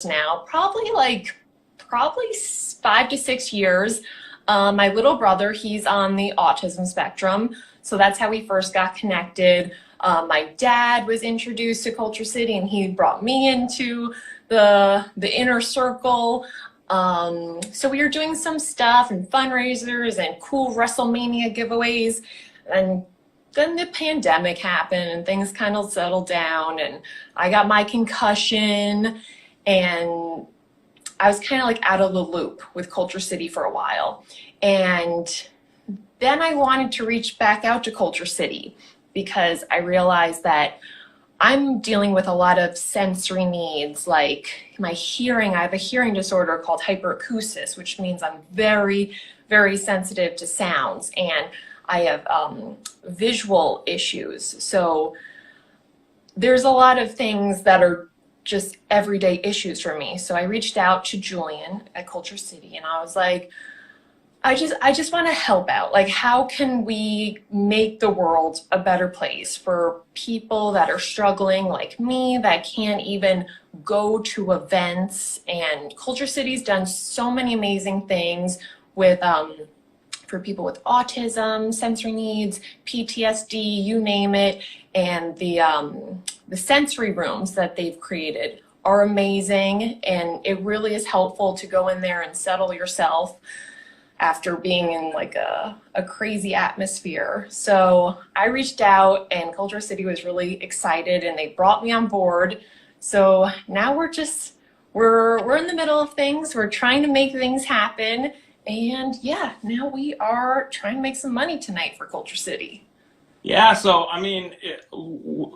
now, probably 5 to 6 years. My little brother, he's on the autism spectrum, so that's how we first got connected. My dad was introduced to Culture City, and he brought me into the inner circle. So we were doing some stuff and fundraisers and cool WrestleMania giveaways, and then the pandemic happened and things kind of settled down, and I got my concussion, and I was kind of like out of the loop with Culture City for a while. And then I wanted to reach back out to Culture City because I realized that I'm dealing with a lot of sensory needs, like my hearing. I have a hearing disorder called hyperacusis, which means I'm very, very sensitive to sounds, and I have visual issues. So there's a lot of things that are just everyday issues for me. So I reached out to Julian at Culture City, and I was like, I just want to help out. Like, how can we make the world a better place for people that are struggling like me, that can't even go to events? And Culture City's done so many amazing things with for people with autism, sensory needs, PTSD, you name it. And the sensory rooms that they've created are amazing, and it really is helpful to go in there and settle yourself after being in like a crazy atmosphere. So I reached out, and Culture City was really excited, and they brought me on board. So now we're in the middle of things. We're trying to make things happen. And yeah, now we are trying to make some money tonight for Culture City. Yeah, so I mean,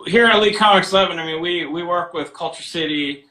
here at Elite Comics 11, I mean, we work with Culture City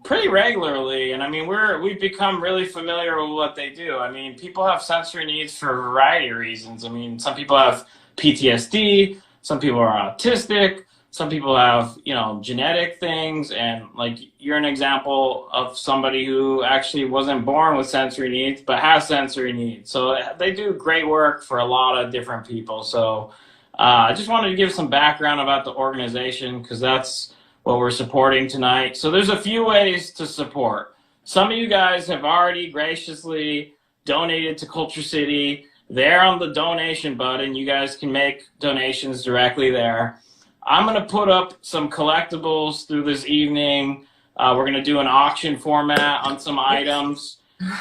pretty regularly, and I mean, we've become really familiar with what they do. I mean, people have sensory needs for a variety of reasons. I mean, some people have PTSD, some people are autistic, some people have, you know, genetic things, and like you're an example of somebody who actually wasn't born with sensory needs but has sensory needs. So they do great work for a lot of different people. So I just wanted to give some background about the organization, because that's what we're supporting tonight. So there's a few ways to support. Some of you guys have already graciously donated to Culture City. There on the donation button, you guys can make donations directly there. I'm going to put up some collectibles through this evening. We're going to do an auction format on some items,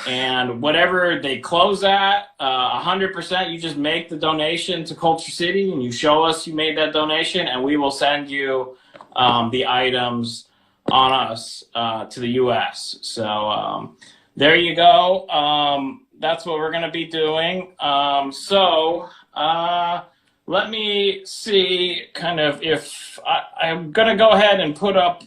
and whatever they close at, 100%, you just make the donation to Culture City, and you show us you made that donation, and we will send you the items on us to the US. So there you go. That's what we're going to be doing. Let me see kind of if I'm going to go ahead and put up,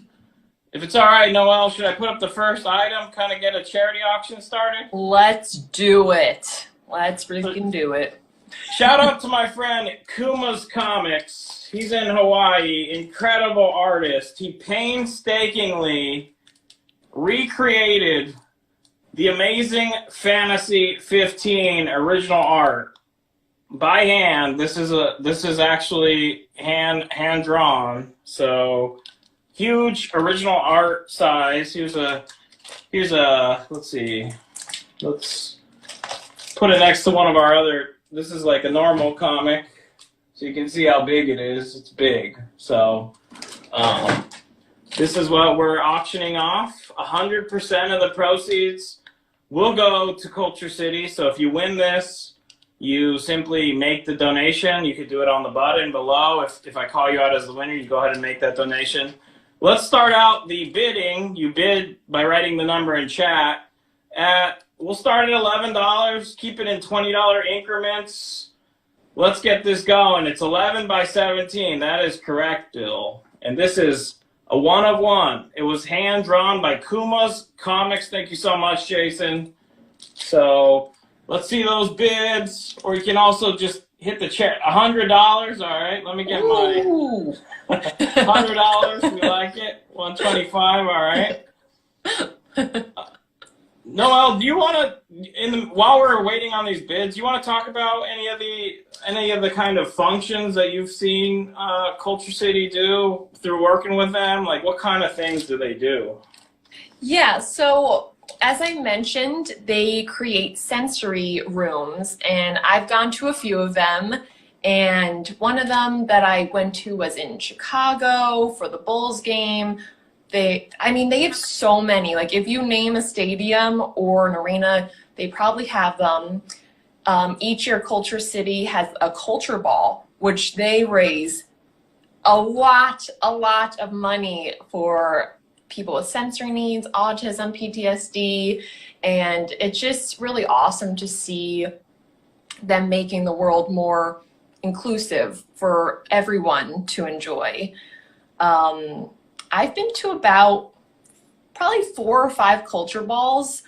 if it's all right, Noelle, should I put up the first item, kind of get a charity auction started? Let's do it. Let's freaking do it. Shout out to my friend Kuma's Comics. He's in Hawaii, incredible artist. He painstakingly recreated the Amazing Fantasy 15 original art by hand. This is actually hand drawn. So huge original art size. Here's a let's see. Let's put it next to one of our other. This is like a normal comic, so you can see how big it is. It's big. So this is what we're auctioning off. 100% of the proceeds will go to Culture City. So if you win this, you simply make the donation. You could do it on the button below. If I call you out as the winner, you go ahead and make that donation. Let's start out the bidding. You bid by writing the number in chat. We'll start at $11. Keep it in $20 increments. Let's get this going. It's 11 by 17. That is correct, Bill. And this is a 1 of 1. It was hand drawn by Kuma's Comics. Thank you so much, Jason. So let's see those bids, or you can also just hit the chat. $100. All right, let me get my $100. We like it. 125. All right. Noelle, do you want to, while we're waiting on these bids, you want to talk about any of the kind of functions that you've seen Culture City do through working with them? Like, what kind of things do they do? Yeah, so as I mentioned, they create sensory rooms, and I've gone to a few of them. And one of them that I went to was in Chicago for the Bulls game. I mean, they have so many. Like, if you name a stadium or an arena, they probably have them. Each year, Culture City has a culture ball, which they raise a lot of money for people with sensory needs, autism, PTSD, and it's just really awesome to see them making the world more inclusive for everyone to enjoy. I've been to about probably 4 or 5 culture balls.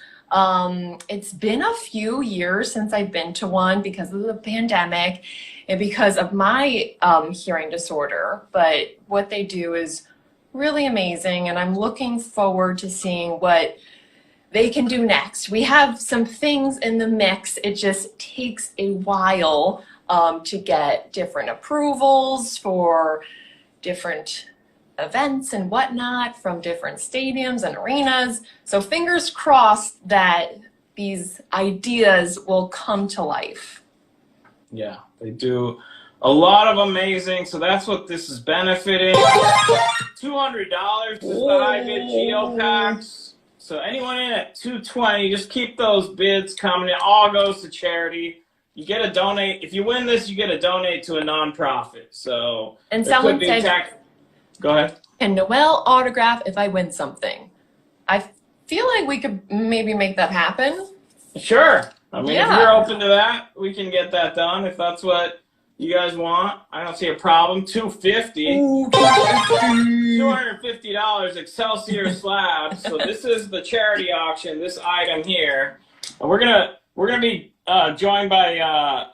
It's been a few years since I've been to one because of the pandemic and because of my hearing disorder. But what they do is really amazing, and I'm looking forward to seeing what they can do next. We have some things in the mix. It just takes a while to get different approvals for different events and whatnot from different stadiums and arenas. So fingers crossed that these ideas will come to life. Yeah, they do a lot of amazing. So that's what this is benefiting. $200 is the high bid Geopacks. So anyone in at $220, just keep those bids coming. It all goes to charity. You get to donate. If you win this, you get to donate to a nonprofit. So and someone said, go ahead. Can Noelle autograph if I win something? I feel like we could maybe make that happen. Sure. I mean, if you're open to that, we can get that done. If that's what you guys want, I don't see a problem. $250. $250 Excelsior slab. So this is the charity auction. This item here, and we're gonna be joined by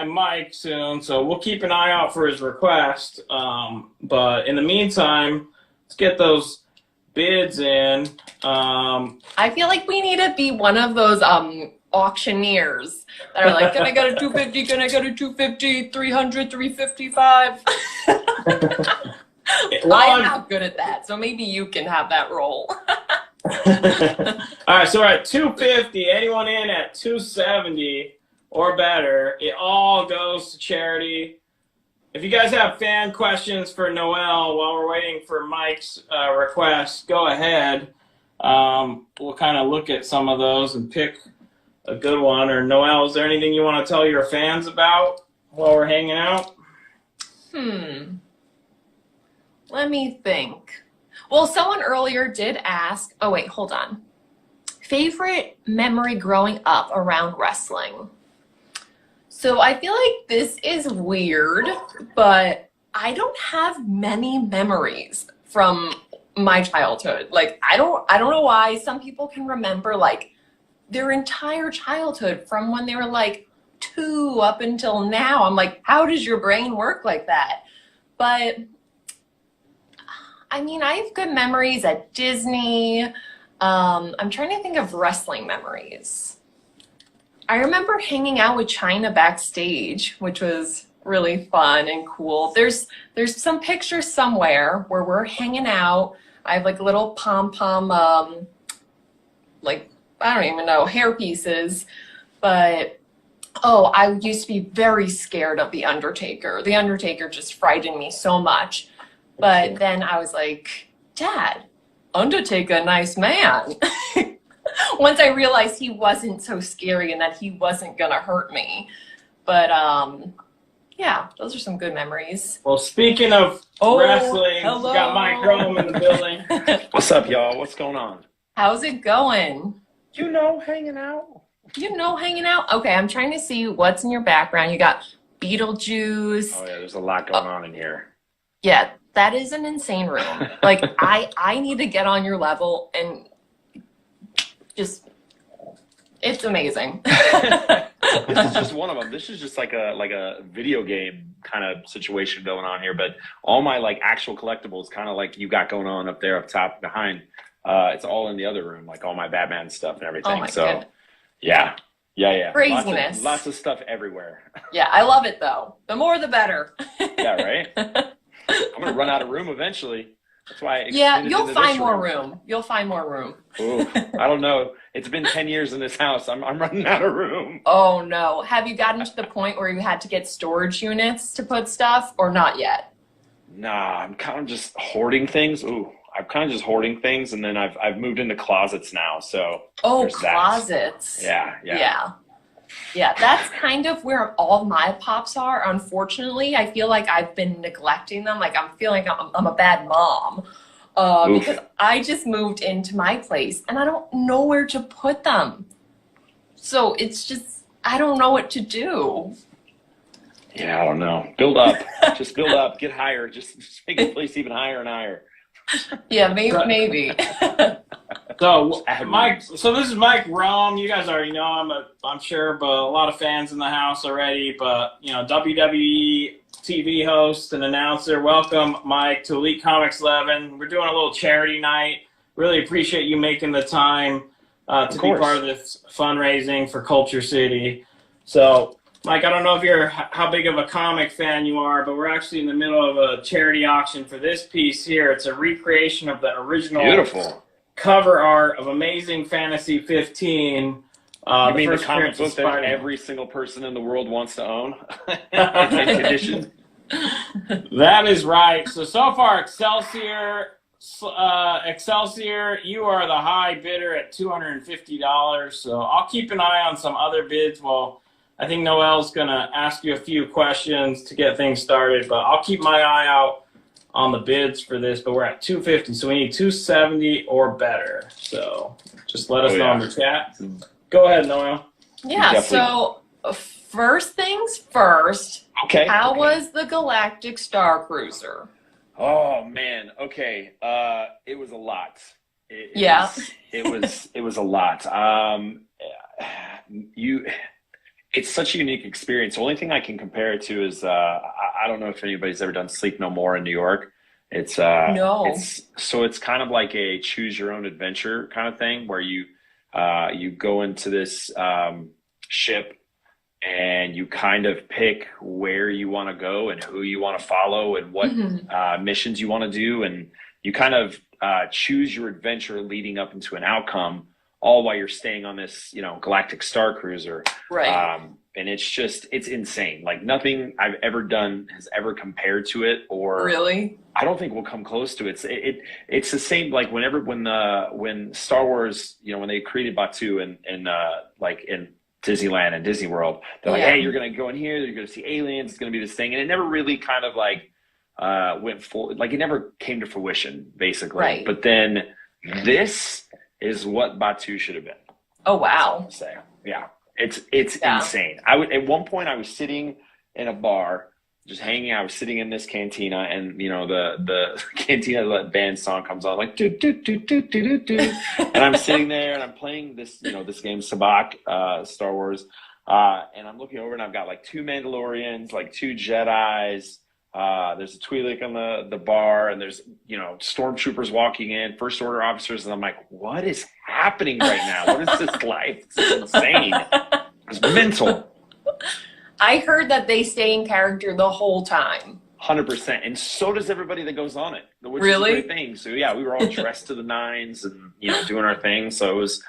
Mike soon. So we'll keep an eye out for his request. But in the meantime, let's get those bids in. I feel like we need to be one of those auctioneers that are like, can I get a 250? Can I get a 250? 300, 355? I'm not good at that, so maybe you can have that role. All right, so we're at 250. Anyone in at 270 or better, it all goes to charity. If you guys have fan questions for Noelle while we're waiting for Mike's request, go ahead. We'll kind of look at some of those and pick a good one. Or Noelle, is there anything you want to tell your fans about while we're hanging out? Let me think. Well, someone earlier did ask, oh wait, hold on. Favorite memory growing up around wrestling. So I feel like this is weird, but I don't have many memories from my childhood. Like, I don't know why some people can remember like their entire childhood from when they were like 2 up until now. I'm like, how does your brain work like that? But I mean, I have good memories at Disney. I'm trying to think of wrestling memories. I remember hanging out with China backstage, which was really fun and cool. There's some pictures somewhere where we're hanging out. I have like little pom-pom, like, I don't even know, hair pieces. But, oh, I used to be very scared of The Undertaker. The Undertaker just frightened me so much. But then I was like, Dad, Undertaker, nice man. Once I realized he wasn't so scary and that he wasn't going to hurt me. But, yeah, those are some good memories. Well, speaking of wrestling, we got Mike Rome in the building. What's up, y'all? What's going on? How's it going? Hanging out. Hanging out? Okay, I'm trying to see what's in your background. You got Beetlejuice. Oh, yeah, there's a lot going on in here. Yeah, that is an insane room. Like, I need to get on your level and just, it's amazing. This is just one of them. This is just like a video game kind of situation going on here. But all my like actual collectibles, kind of like you got going on up there, up top, behind. It's all in the other room, like all my Batman stuff and everything. Oh my so, God. yeah. Craziness. Lots of stuff everywhere. Yeah, I love it though. The more, the better. Yeah, right. I'm gonna run out of room eventually. That's why I Yeah, extended you'll into find this more room. You'll find more room. Ooh, I don't know. It's been 10 years in this house. I'm running out of room. Oh no. Have you gotten to the point where you had to get storage units to put stuff or not yet? Nah, I'm kind of just hoarding things. Ooh, I'm kind of just hoarding things, and then I've moved into closets now. So Oh, there's that. closets. Yeah. Yeah, that's kind of where all of my pops are. Unfortunately, I feel like I've been neglecting them. Like I'm feeling I'm a bad mom Oof. because I just moved into my place and I don't know where to put them. So it's just, I don't know what to do. Yeah, I don't know. Build up. Just build up. Get higher. Just make the place even higher and higher. Yeah, maybe. So Mike, so this is Mike Rome. You guys already know him, I'm sure, but a lot of fans in the house already. But you know, WWE TV host and announcer. Welcome, Mike, to Elite Comics 11. We're doing a little charity night. Really appreciate you making the time to be course. part of this fundraising for Culture City. So, Mike, I don't know if you're how big of a comic fan you are, but we're actually in the middle of a charity auction for this piece here. It's a recreation of the original Beautiful. cover art of Amazing Fantasy 15. You mean the first comic appearance of book that Spider-Man. every single person in the world wants to own? It's a condition. That is right. So far, Excelsior, you are the high bidder at $250. So I'll keep an eye on some other bids. Well, I think Noel's going to ask you a few questions to get things started, but I'll keep my eye out on the bids for this. But we're at $250, so we need $270 or better. So just let us know in the chat. Go ahead, Noel. Yeah, Definitely. so first things first, Okay. how okay. was the Galactic Star Cruiser? Oh man. Okay. It was a lot. Yeah. It was a lot. It's such a unique experience. The only thing I can compare it to is I don't know if anybody's ever done Sleep No More in New York. It's No. it's kind of like a choose your own adventure kind of thing where you go into this ship and you kind of pick where you want to go and who you want to follow and what missions you want to do, and you kind of choose your adventure leading up into an outcome, all while you're staying on this, Galactic Star Cruiser. Right. And it's insane. Like nothing I've ever done has ever compared to it, or Really? I don't think we'll come close to it. It's the same. Like when Star Wars, when they created Batuu in Disneyland and Disney World, they're like, Yeah. hey, you're gonna go in here, you're gonna see aliens, it's gonna be this thing, and it never really kind of went full. Like it never came to fruition, basically. Right. But then this is what Batuu should have been. Oh, wow. I'll say, yeah, it's Yeah. insane. At one point I was sitting in a bar, just hanging out. I was sitting in this cantina, and the cantina that band song comes on, like do do do do do do do, and I'm sitting there and I'm playing this this game Sabacc, Star Wars, and I'm looking over and I've got like 2 Mandalorians, like 2 Jedis. There's a Twi'lek on the bar, and there's stormtroopers walking in, First Order officers, and I'm like, what is happening right now? What is this life? This is insane. It's mental. I heard that they stay in character the whole time. 100%, and so does everybody that goes on it, which Really? is a great thing. So yeah, we were all dressed to the nines and doing our thing. So it was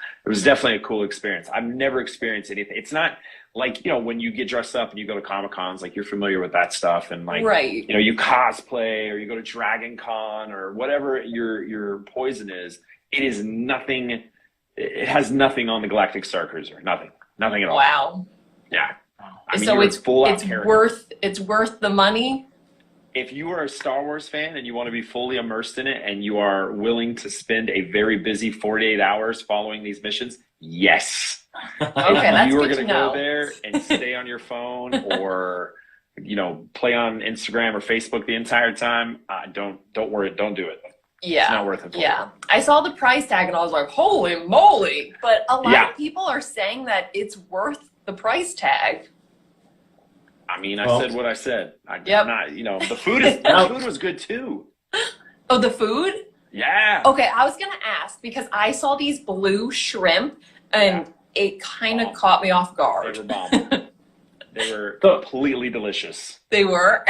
definitely a cool experience. I've never experienced anything. It's not like when you get dressed up and you go to Comic Cons, like you're familiar with that stuff, and like Right. you cosplay or you go to Dragon Con or whatever your poison is. It is nothing. It has nothing on the Galactic Star Cruiser. Nothing at all. Wow. Yeah. I mean, So you're full out it's character. worth the money. If you are a Star Wars fan and you want to be fully immersed in it and you are willing to spend a very busy 48 hours following these missions, yes. Okay, that's you are good to going to know. go there and stay on your phone or play on Instagram or Facebook the entire time, don't worry, don't do it. Yeah. It's not worth it for Yeah. I saw the price tag and I was like, holy moly. But a lot Yeah. of people are saying that it's worth the price tag. I mean, I Well, said what I said. Yep. I'm not, the food was good too. Oh, the food? Yeah. Okay, I was going to ask because I saw these blue shrimp and it kind of caught me off They guard. were bomb. They were completely delicious. They were.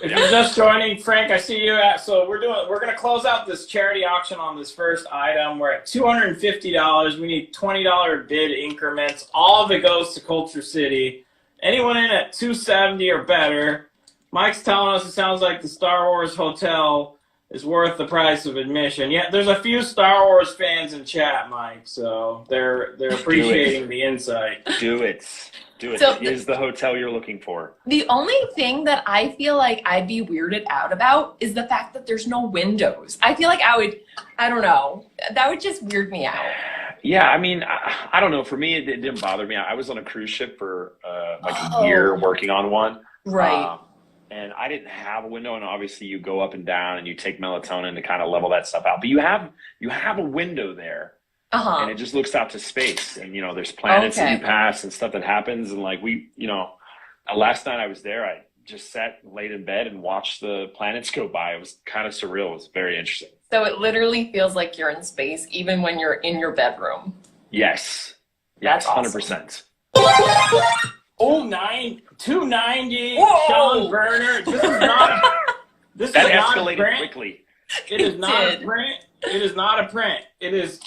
if you're just joining, Frank, I see you at. So we're gonna close out this charity auction on this first item. We're at $250. We need $20 bid increments. All of it goes to Culture City. Anyone in at $270 or better. Mike's telling us it sounds like the Star Wars Hotel is worth the price of admission. Yeah, there's a few Star Wars fans in chat, Mike, so they're appreciating the insight. Do it. Do it. So It is the hotel you're looking for. The only thing that I feel like I'd be weirded out about is the fact that there's no windows. I feel like I don't know, that would just weird me out. Yeah, I mean, I don't know. For me, it didn't bother me. I was on a cruise ship for like a year working on one. Right. And I didn't have a window, and obviously you go up and down and you take melatonin to kind of level that stuff out. But you have a window there, and it just looks out to space. And you know, there's planets that you pass and stuff that happens. And like last night I was there, I just laid in bed and watched the planets go by. It was kind of surreal. It was very interesting. So it literally feels like you're in space, even when you're in your bedroom. Yes. That's awesome. 100%. Oh, 290. Whoa! Sean Berner. This is that not escalated a print. Quickly. It is not a print. It is not a print. It is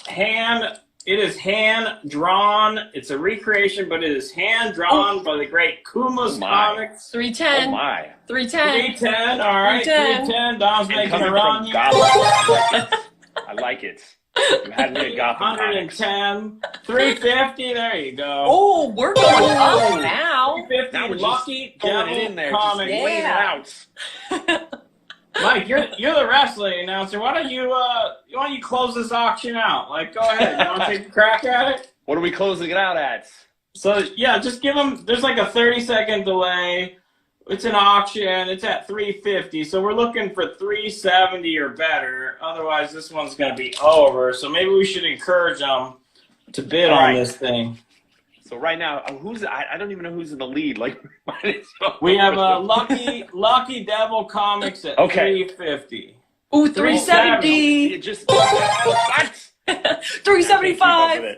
hand drawn. It's a recreation, but it is hand drawn by the great Kuma's Comics. 310. Oh my. 310. 310. All right. 310. Dom's making a run here. I like it. You had me at Gotham 110. 350. There you go. Oh, we're going up now. 350. Now we're Lucky pulling it in there. Comics. Just laying it out. Mike, you're the wrestling announcer. Why don't you close this auction out? Like, go ahead. You want to take a crack at it? What are we closing it out at? So yeah, just give them. There's like a 30-second delay. It's an auction. It's at 350. So we're looking for 370 or better. Otherwise, this one's gonna be over. So maybe we should encourage them to bid on this thing. So right now, I don't even know who's in the lead. Like, we have Lucky Devil Comics at 350. Ooh, 370. Just what? 375.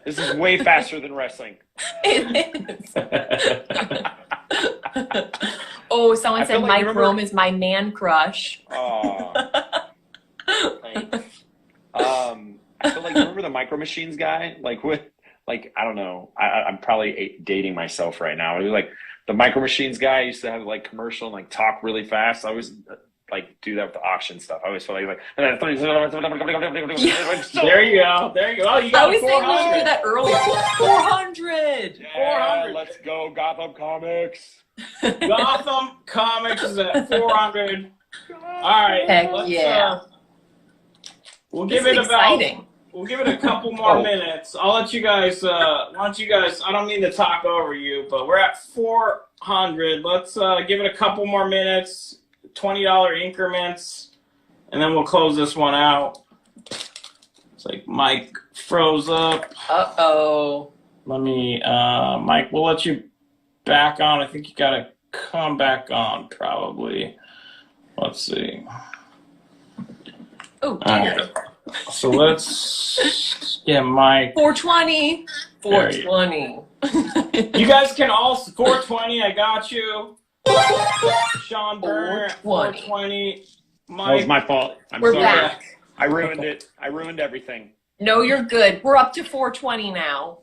This is way faster than wrestling. It is. Oh, someone said Mike Rome is my man crush. Oh. Thanks. I feel like, remember the Micro Machines guy? Like, I don't know. I'm probably dating myself right now. Like the Micro Machines guy used to have like commercial and like talk really fast. I always like do that with the auction stuff. I always feel like and then there you go. There you go. Oh, you got I was saying we should do that earlier. 400. Yeah, 400. Let's go, Gotham Comics. Gotham Comics is at 400. All right. Heck yeah. We'll give it exciting. We'll give it a couple more minutes. I'll let you guys, I don't mean to talk over you, but we're at 400. Let's give it a couple more minutes, $20 increments, and then we'll close this one out. It's like Mike froze up. Uh-oh. Let me, Mike, we'll let you back on. I think you got to come back on probably. Let's see. Oh, right. So let's get Mike. 420. 420. You guys can all 420. I got you. Sean Berner. 420. Mike. That was my fault. We're sorry. back. I ruined it. I ruined everything. No, you're good. We're up to 420 now.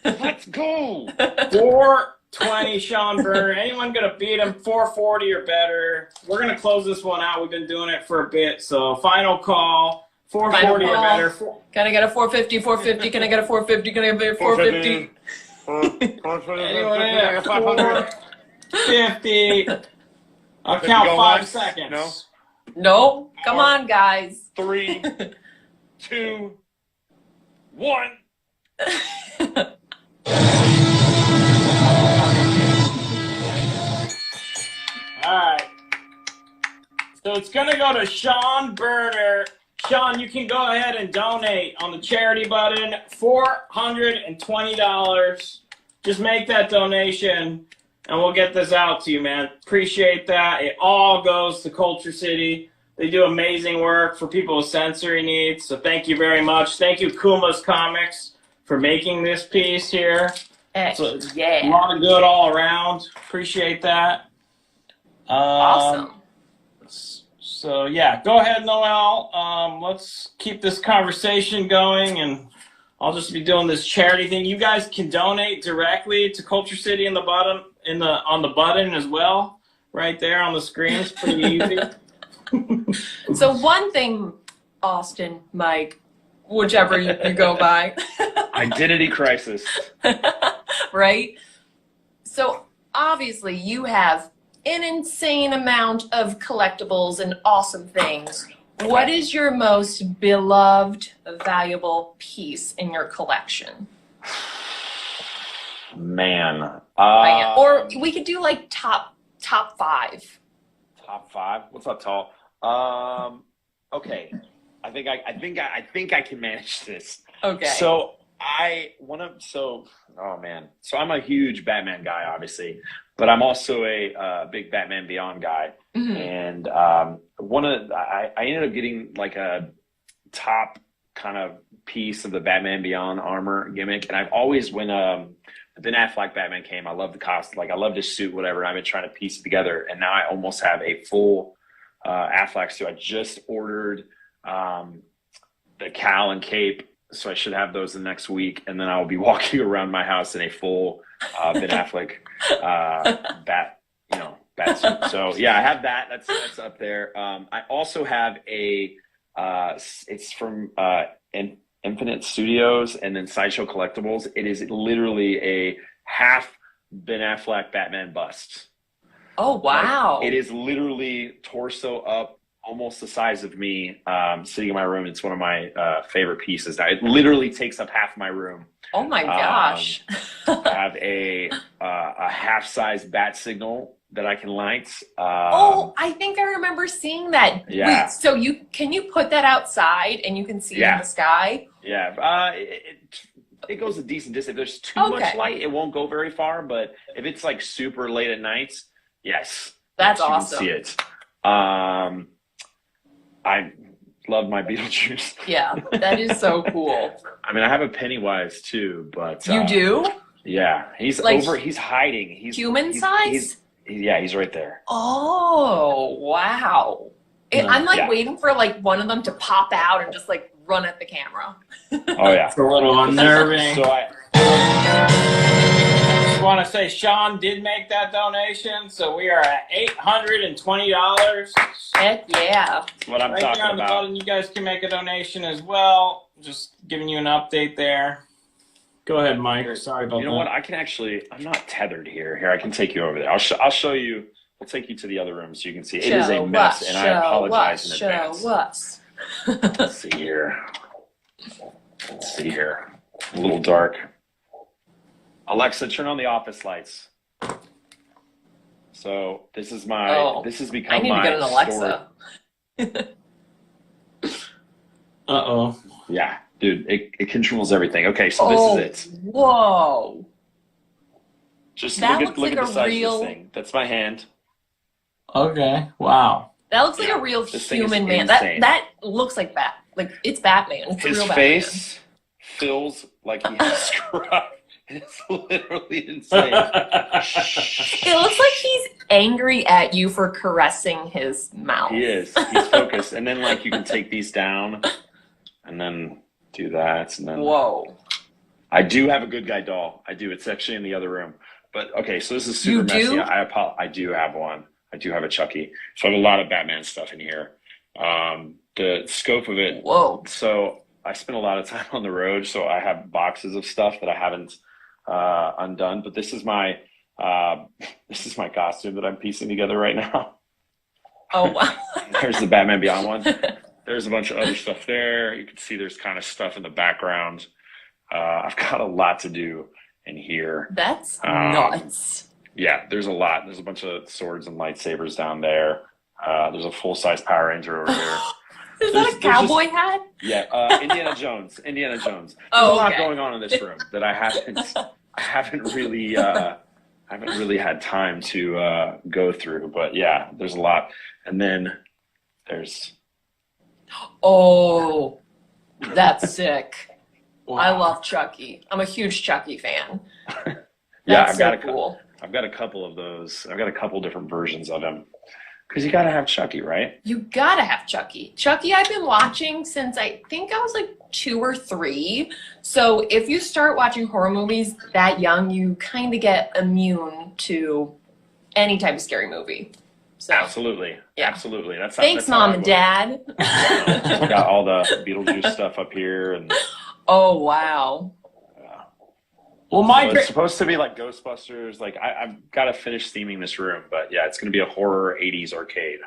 Let's go. 420, Sean Berner. Anyone gonna beat him? 440 or better. We're gonna close this one out. We've been doing it for a bit, so final call. 440 or better. Can I get a 450? 450? Can I get a 450? Can I get a 450? Anyone in at 450? I'll count 5 seconds. No. Come on, guys. 3, 2, 1. All right. So it's going to go to Sean Berner. Sean, you can go ahead and donate on the charity button, $420. Just make that donation, and we'll get this out to you, man. Appreciate that. It all goes to Culture City. They do amazing work for people with sensory needs, so thank you very much. Thank you, Kuma's Comics, for making this piece here. Yeah. A lot of good all around. Appreciate that. Awesome. So yeah, go ahead, Noel. Let's keep this conversation going, and I'll just be doing this charity thing. You guys can donate directly to Culture City in the bottom on the button as well, right there on the screen. It's pretty easy. So one thing, Austin, Mike, whichever you go by, Identity crisis. right? So obviously you have an insane amount of collectibles and awesome things. What is your most beloved, valuable piece in your collection? Man. Or we could do like top 5. Top 5. What's up, tall? Okay. I think I can manage this. Okay. So oh man. So I'm a huge Batman guy, obviously, but I'm also a big Batman Beyond guy. Mhm. And I ended up getting like a top kind of piece of the Batman Beyond armor gimmick, and I've always when Ben Affleck Batman came, I love the costume, like I loved his suit, whatever. And I've been trying to piece it together, and now I almost have a full Affleck suit. I just ordered the cowl and cape, so I should have those the next week, and then I'll be walking around my house in a full Ben Affleck bat suit. So yeah, I have that. That's up there. I also have it's from Infinite Studios and then Sideshow Collectibles. It is literally a half Ben Affleck Batman bust. Oh, wow. Like, it is literally torso up, almost the size of me, sitting in my room. It's one of my favorite pieces. Now, it literally takes up half my room. Oh my gosh. I have a half-size bat signal that I can light. I think I remember seeing that. Yeah. Wait, so can you put that outside and you can see it in the sky? Yeah. It goes a decent distance. If there's too much light, it won't go very far. But if it's like super late at night, yes. That's you awesome. You can see it. I love my Beetlejuice. Yeah, that is so cool. I mean, I have a Pennywise too, but you do? Yeah, he's like, He's hiding. He's human size. He's right there. Oh wow! I'm like waiting for like one of them to pop out and just like run at the camera. Oh yeah, it's a little unnerving. So I just want to say Sean did make that donation, so we are at $820. Heck yeah! That's what I'm right talking there on the about. button, you guys can make a donation as well. Just giving you an update there. Go ahead, Mike. Sorry about that. You know what? I'm not tethered here. Here, I can take you over there. I'll show you. We'll take you to the other room so you can see. It is a mess, and I apologize in advance. Let's see here. A little dark. Alexa, turn on the office lights. So this is this has become I need to get an Alexa. Uh-oh. Yeah, dude, it controls everything. Okay, so this is it. Whoa. Just That look looks like at the a size real- of this thing. That's my hand. Okay. Wow. That looks like a real This thing is human man. insane. That looks like it's Batman. It's His real face feels like he has scruff. It's literally insane. It looks like he's angry at you for caressing his mouth. He is. He's focused. And then like you can take these down and then do that. And then Whoa. I do have a good guy doll. I do. It's actually in the other room. But okay, so this is super You do? messy. I do have one. I do have a Chucky. So I have a lot of Batman stuff in here. The scope of it. Whoa. So I spend a lot of time on the road, so I have boxes of stuff that I haven't undone. But this is my costume that I'm piecing together right now. Oh wow. There's the Batman Beyond one. There's a bunch of other stuff there. You can see there's kind of stuff in the background. I've got a lot to do in here. That's nuts. Yeah, there's a lot. There's a bunch of swords and lightsabers down there. There's a full-size Power Ranger over here. Is that a cowboy hat? Yeah, Indiana Jones. Indiana Jones. There's Oh, a lot okay. going on in this room that I haven't really had time to go through. But yeah, there's a lot. And then there's Oh, that's sick. Wow. I love Chucky. I'm a huge Chucky fan. yeah, That's I've got so cool. I've got a couple of those. I've got a couple different versions of him. Because you got to have Chucky, right? You gotta have Chucky. Chucky, I've been watching since I think I was like 2 or 3. So if you start watching horror movies that young, you kind of get immune to any type of scary movie. So Absolutely. Yeah. Absolutely. thanks, that's how Mom I and was. Dad. I've got all the Beetlejuice stuff up here. And Oh, wow. Well, so it's supposed to be like Ghostbusters. Like I've got to finish theming this room. But yeah, it's going to be a horror 80s arcade.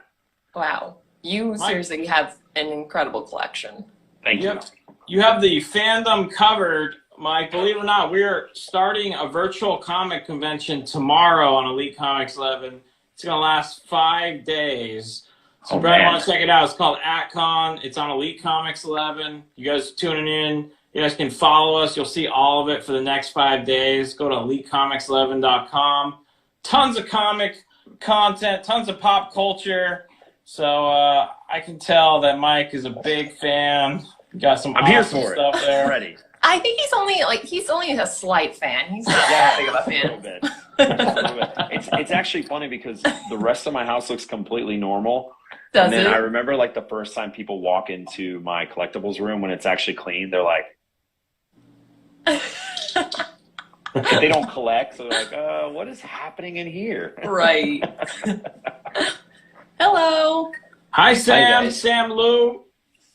Wow. You seriously have an incredible collection. Thank you. You have the fandom covered, Mike. Believe it or not, we're starting a virtual comic convention tomorrow on Elite Comics 11. It's going to last 5 days. So, if you want to check it out, it's called AtCon. It's on Elite Comics 11. You guys tuning in. You guys can follow us. You'll see all of it for the next 5 days. Go to EliteComics11.com. Tons of comic content, tons of pop culture. So I can tell that Mike is a big fan. Got some I'm here awesome for stuff it. there. Ready. I think he's only a slight fan. He's not that big of a A little fan. bit. A little bit. It's actually funny because the rest of my house looks completely normal. Does And then it? I remember like the first time people walk into my collectibles room when it's actually clean, they're like, if they don't collect, so they're like, what is happening in here? Right. Hello. Hi, Sam. guys. Sam Lou.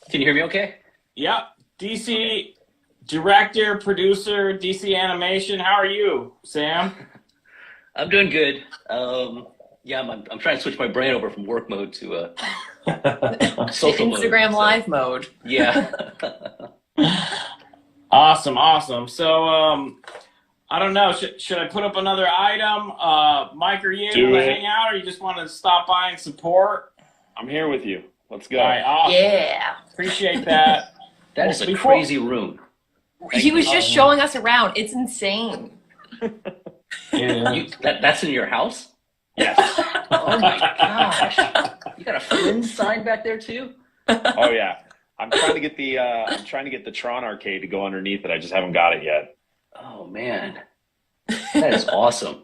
Can you hear me okay? Yep. DC director, producer, DC Animation. How are you, Sam? I'm doing good. Yeah, I'm trying to switch my brain over from work mode to social mode. Instagram so- live mode. Yeah. Awesome. So, I don't know. Should I put up another item? Mike, are you able to hang out, or you just want to stop by and support? I'm here with you. Let's go. All right, awesome. Yeah. Appreciate that. That is a Before- crazy room. He was just showing us around. It's insane. Yeah. That's in your house? Yes. Oh my gosh. You got a Flynn sign back there too? Oh yeah. I'm trying to get the Tron arcade to go underneath it. I just haven't got it yet. Oh man. That is awesome.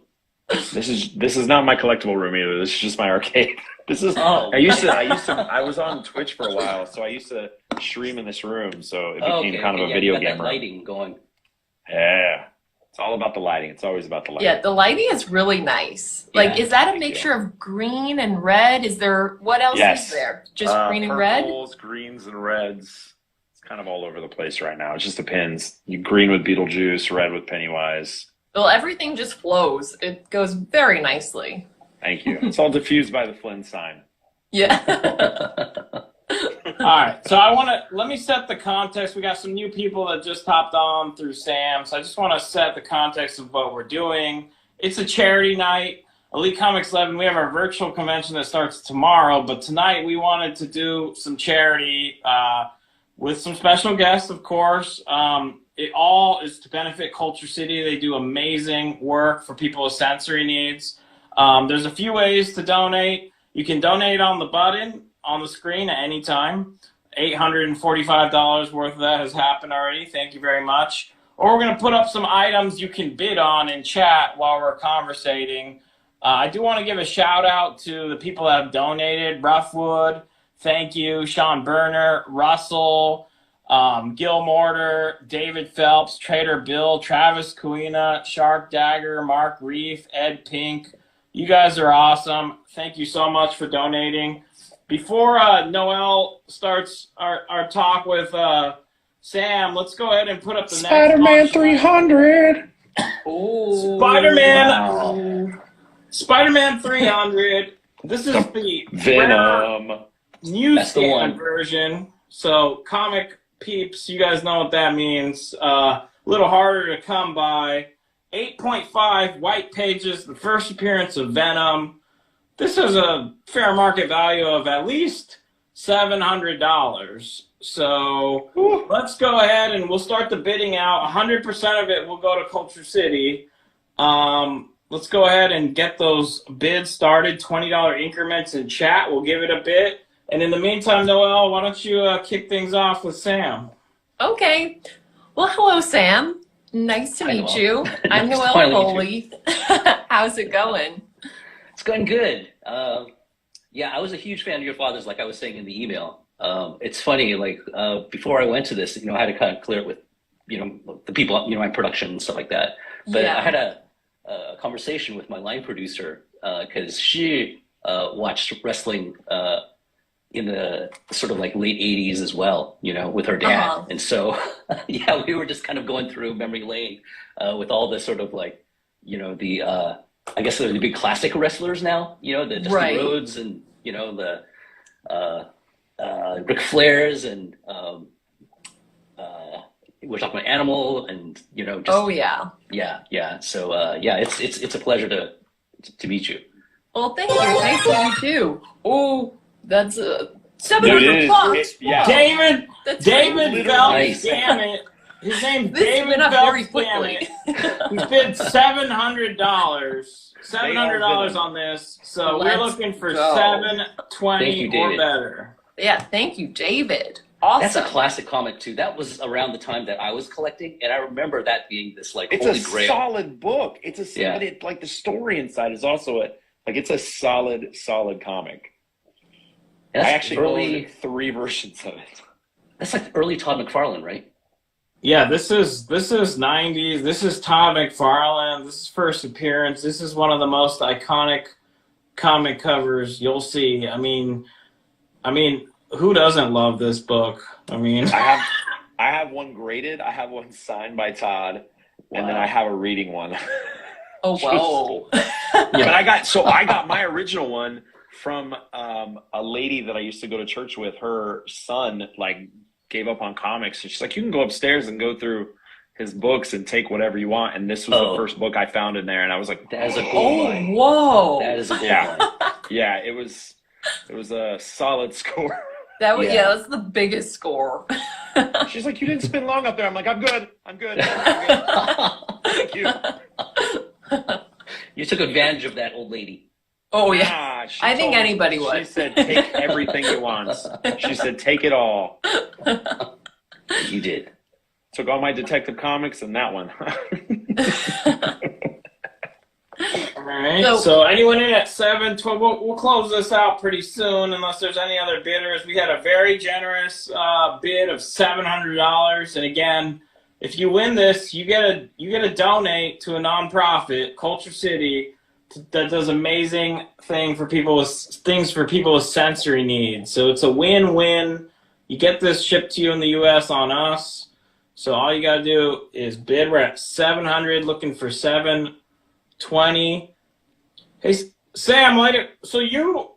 This is not my collectible room either. This is just my arcade. This is Oh. I was on Twitch for a while, so I used to stream in this room, so it became kind of a yeah, video you got game that room. lighting going. Yeah. It's all about the lighting. It's always about the lighting. Yeah, the lighting is really nice. Like, Yeah. is that a mixture of green and red? Is there, what else Yes. is there? Just green and purples, red? greens, and reds. It's kind of all over the place right now. It just depends. You green with Beetlejuice, red with Pennywise. Well, everything just flows. It goes very nicely. Thank you. It's all diffused by the Flynn sign. Yeah. All right, so let me set the context. We got some new people that just hopped on through Sam, so I just want to set the context of what we're doing. It's a charity night. Elite Comics 11, we have our virtual convention that starts tomorrow, but tonight we wanted to do some charity with some special guests, of course. It all is to benefit Culture City. They do amazing work for people with sensory needs. There's a few ways to donate. You can donate on the button on the screen at any time. $845 worth of that has happened already. Thank you very much. Or we're going to put up some items you can bid on in chat while we're conversating. I do want to give a shout out to the people that have donated. Roughwood, thank you. Sean Berner, Russell, Gil Mortar, David Phelps, Trader Bill, Travis Kuina, Shark Dagger, Mark Reef, Ed Pink. You guys are awesome. Thank you so much for donating. Before Noel starts our talk with Sam, let's go ahead and put up the Spider-Man next 300. Oh, Spider-Man. wow. Spider-Man 300. This is the rare Venom. That's the newsstand one. version. So comic peeps, you guys know what that means. A little harder to come by. 8.5 white pages, the first appearance of Venom. This has a fair market value of at least $700. So let's go ahead and we'll start the bidding out. 100% of it will go to Culture City. Let's go ahead and get those bids started. $20 increments in chat. We'll give it a bit. And in the meantime, Noel, why don't you kick things off with Sam? Okay. Well, hello, Sam. Nice to Hi, meet Noel. you. I'm Nice to Noelle finally meet Foley. How's it going? It's going good. Yeah, I was a huge fan of your father's, like I was saying in the email. It's funny, like before I went to this, I had to kind of clear it with, the people, my production and stuff like that. But Yeah. I had a conversation with my line producer because she watched wrestling in the sort of like late 80s as well, with her dad. Uh-huh. And so, yeah, we were just kind of going through memory lane with all the sort of like, the, I guess they're the big classic wrestlers now, the Dusty Right. Rhodes and, the Ric Flairs and we're talking about Animal and, just, Oh yeah. yeah. So, yeah, it's a pleasure to meet you. Well, thank you. Nice to meet you. Oh, that's It 700 is. bucks. Yeah. David That's David crazy. Phelps, Nice. damn it. His name's This David went up Phelps, very quickly. He's bid $700. $700 bid. on this. So Let's we're looking for go. Thank $720 you, or David. better. Yeah, thank you, David. Awesome. That's a classic comic too. That was around the time that I was collecting, and I remember that being this like It's holy a grail. solid book. It's a Yeah. but it, like the story inside is also it's a solid comic. And I that's actually early. own 3 versions of it. That's like early Todd McFarlane, right? Yeah, this is 90s. This is Todd McFarlane. This is first appearance. This is one of the most iconic comic covers you'll see. I mean, who doesn't love this book? I mean, I have one graded. I have one signed by Todd, and then Wow. I have a reading one. Oh, whoa. But I got my original one from a lady that I used to go to church with. Her son like gave up on comics, and she's like, "You can go upstairs and go through his books and take whatever you want." And this was the first book I found in there, and I was like, That is a gold Oh, line. whoa. That is a gold Yeah. line. "Yeah, it was a solid score." That was, Yeah. yeah, that's the biggest score. She's like, "You didn't spend long up there." I'm like, "I'm good. I'm good. Thank you." You took advantage of that old lady. Oh, yeah. Ah, she I think told- anybody She would. said, "Take everything you want." She said, "Take it all." You did. Took all my Detective Comics and that one. all right. So- So anyone in at 712, we'll close this out pretty soon unless there's any other bidders. We had a very generous bid of $700, and again, if you win this, you get to donate to a nonprofit, Culture City, that does amazing things for people with sensory needs. So it's a win-win. You get this shipped to you in the U.S. on us. So all you got to do is bid. We're at 700, looking for 720. Hey, Sam, so you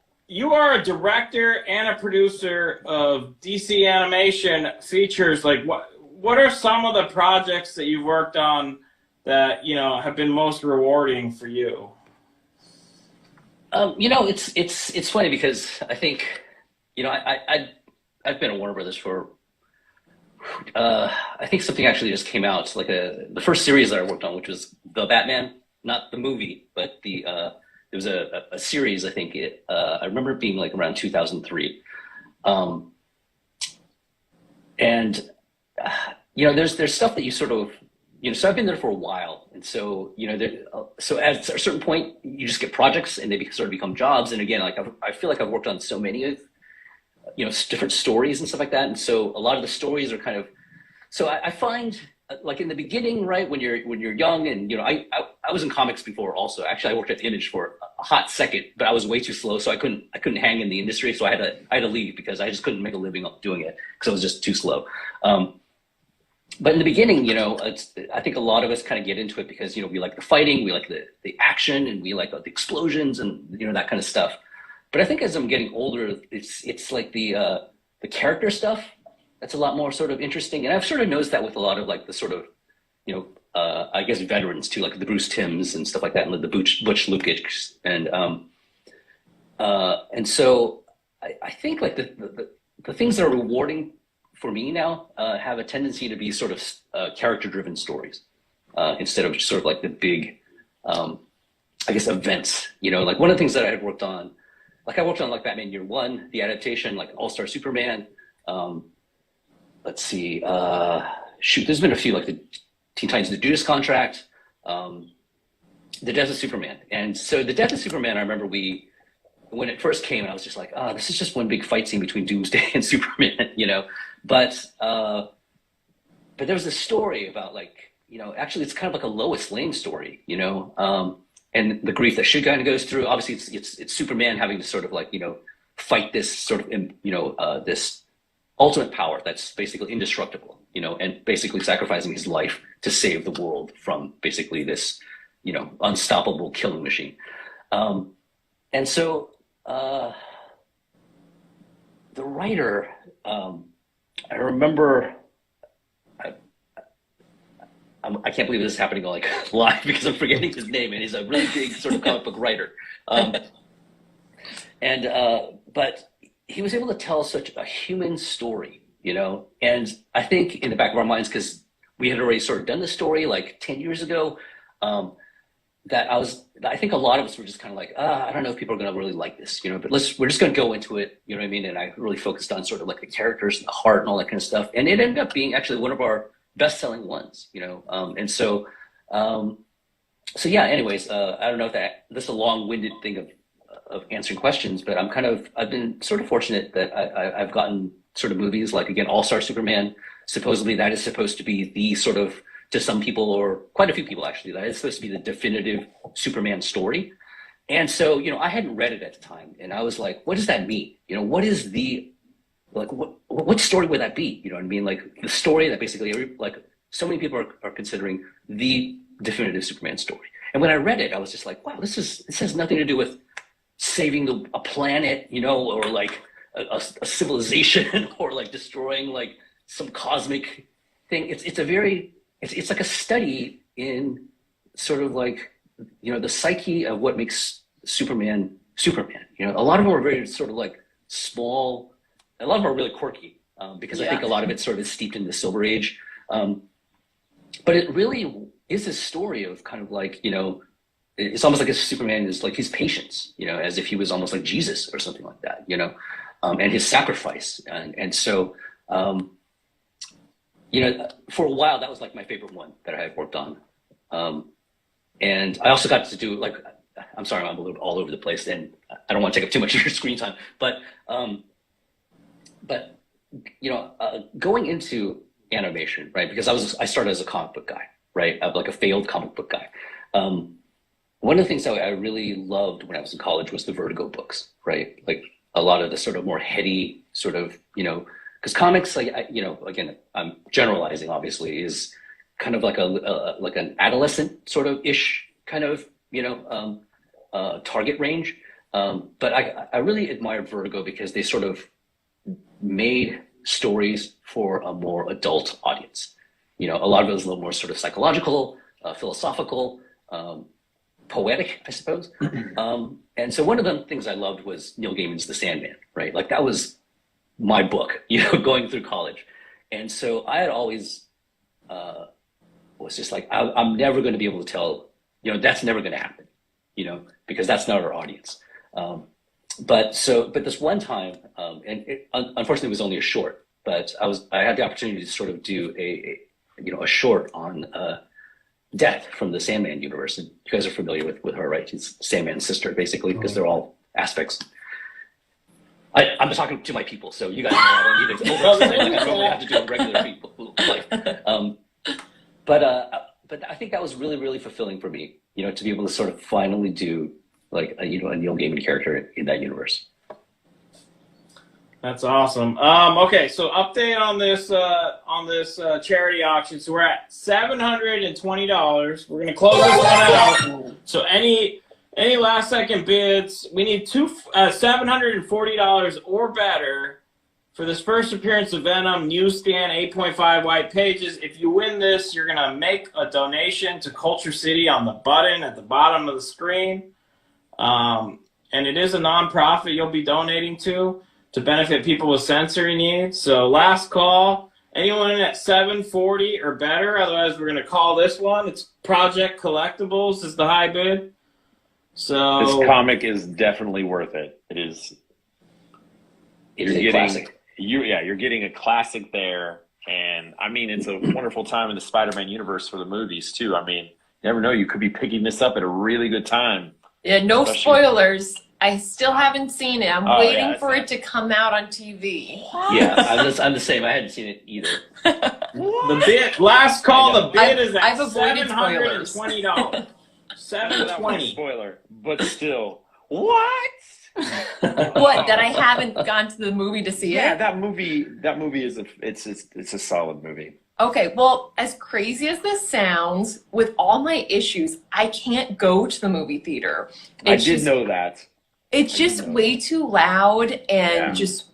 are a director and a producer of DC Animation features. Like, what are some of the projects that you've worked on that have been most rewarding for you? It's funny because I think, I've been at Warner Brothers for, I think something actually just came out. It's like the first series that I worked on, which was The Batman, not the movie, but it was a series. I think I remember it being like around 2003. There's stuff that you sort of, so I've been there for a while. And so, so at a certain point, you just get projects and they sort of become jobs. And again, like I feel like I've worked on so many of, different stories and stuff like that. And so a lot of the stories are kind of, so I find like in the beginning, right, when you're young and, I was in comics before also. Actually, I worked at Image for a hot second, but I was way too slow. So I couldn't hang in the industry. So I had to leave because I just couldn't make a living doing it because I was just too slow. But in the beginning, I think a lot of us kind of get into it because, we like the fighting, we like the action, and we like the explosions and, that kind of stuff. But I think as I'm getting older, it's like the character stuff that's a lot more sort of interesting. And I've sort of noticed that with a lot of like the sort of, I guess veterans too, like the Bruce Timms and stuff like that, and the Butch Lukic. And so I think like the things that are rewarding for me now have a tendency to be sort of character-driven stories instead of just sort of like the big, I guess, events. Like one of the things that I had worked on, like I worked on like Batman Year One, the adaptation, like All-Star Superman. Let's see, there's been a few like the Teen Titans, the Judas Contract. The Death of Superman. And so The Death of Superman, I remember when it first came, I was just like, oh, this is just one big fight scene between Doomsday and Superman, you know. But there was a story about, like, you know, actually it's kind of like a Lois Lane story, you know, and the grief that she kind of goes through. Obviously, it's Superman having to sort of, like, you know, fight this sort of, you know, this ultimate power that's basically indestructible, you know, and basically sacrificing his life to save the world from basically this, you know, unstoppable killing machine. And so the writer, I remember, I can't believe this is happening like live because I'm forgetting his name, and he's a really big sort of comic book writer. But he was able to tell such a human story, you know, and I think in the back of our minds, because we had already sort of done the story like 10 years ago, I think a lot of us were just kind of like, I don't know if people are going to really like this, you know, but we're just going to go into it, you know what I mean? And I really focused on sort of like the characters and the heart and all that kind of stuff. And it ended up being actually one of our best-selling ones, you know? So yeah, anyways, I don't know if this is a long-winded thing of answering questions, but I've been sort of fortunate that I've gotten sort of movies like, again, All-Star Superman. Supposedly that is supposed to be the sort of, to some people, or quite a few people actually, that is supposed to be the definitive Superman story. And so, you know, I hadn't read it at the time, and I was like, what does that mean? You know, what is the, like, what story would that be? You know what I mean? Like, the story that basically, like, so many people are considering the definitive Superman story. And when I read it, I was just like, wow, this has nothing to do with saving a planet, you know, or like a civilization, or like destroying like some cosmic thing. It's like a study in sort of like, you know, the psyche of what makes Superman. You know, a lot of them are very sort of like small. A lot of them are really quirky because I think a lot of it sort of is steeped in the Silver Age. But it really is a story of kind of like, you know, it's almost like a Superman is like his patience, you know, as if he was almost like Jesus or something like that, you know, and his sacrifice. And so, you know, for a while, that was like my favorite one that I had worked on. And I also got to do, like, I'm sorry, I'm a little all over the place, and I don't want to take up too much of your screen time, but you know, going into animation, right? Because I started as a comic book guy, right? I'm like a failed comic book guy. One of the things that I really loved when I was in college was the Vertigo books, right? Like a lot of the sort of more heady sort of, you know, because comics, like, you know, again, I'm generalizing, obviously, is kind of like like an adolescent sort of ish kind of, you know, target range. But I really admired Vertigo because they sort of made stories for a more adult audience. You know, a lot of it was a little more sort of psychological, philosophical, poetic, I suppose. And so one of the things I loved was Neil Gaiman's The Sandman, right? Like that was my book, you know, going through college. And so I had always was just like, I'm never going to be able to tell, you know, that's never going to happen, you know, because that's not our audience. But this one time, and it, unfortunately it was only a short, but I had the opportunity to sort of do a short on Death from the Sandman universe. And you guys are familiar with her, right? She's Sandman's sister, basically, because they're all aspects. I'm talking to my people, so you guys know I don't need to overexplain like I normally have to do in regular people life. But I think that was really, really fulfilling for me, you know, to be able to sort of finally do like a Neil Gaiman character in that universe. That's awesome. Okay, so update on this charity auction. So we're at $720. We're gonna close this one out. So any last second bids, we need $740 or better for this first appearance of Venom newsstand 8.5 white pages. If you win this, you're gonna make a donation to Culture City on the button at the bottom of the screen. And it is a nonprofit you'll be donating to benefit people with sensory needs. So last call, anyone in at 740 or better, otherwise we're going to call this one. It's Project Collectibles is the high bid. So this comic is definitely worth it. It is. It's a classic. You're getting a classic there. And I mean, it's a wonderful time in the Spider-Man universe for the movies too. I mean, never know. You could be picking this up at a really good time. Yeah, no Especially- spoilers. I still haven't seen it. I'm Oh, waiting yeah, for it's it to come out on TV. Yeah, I'm the same. I hadn't seen it either. The bid, last call, the bid is at I've avoided spoilers. $720. That was $720. spoiler, but still, what? What? That I haven't gone to the movie to see Yeah, it? that movie is it's a solid movie. Okay, well, as crazy as this sounds, with all my issues, I can't go to the movie theater. I It's did just- know that. It's just way too loud and Yeah. just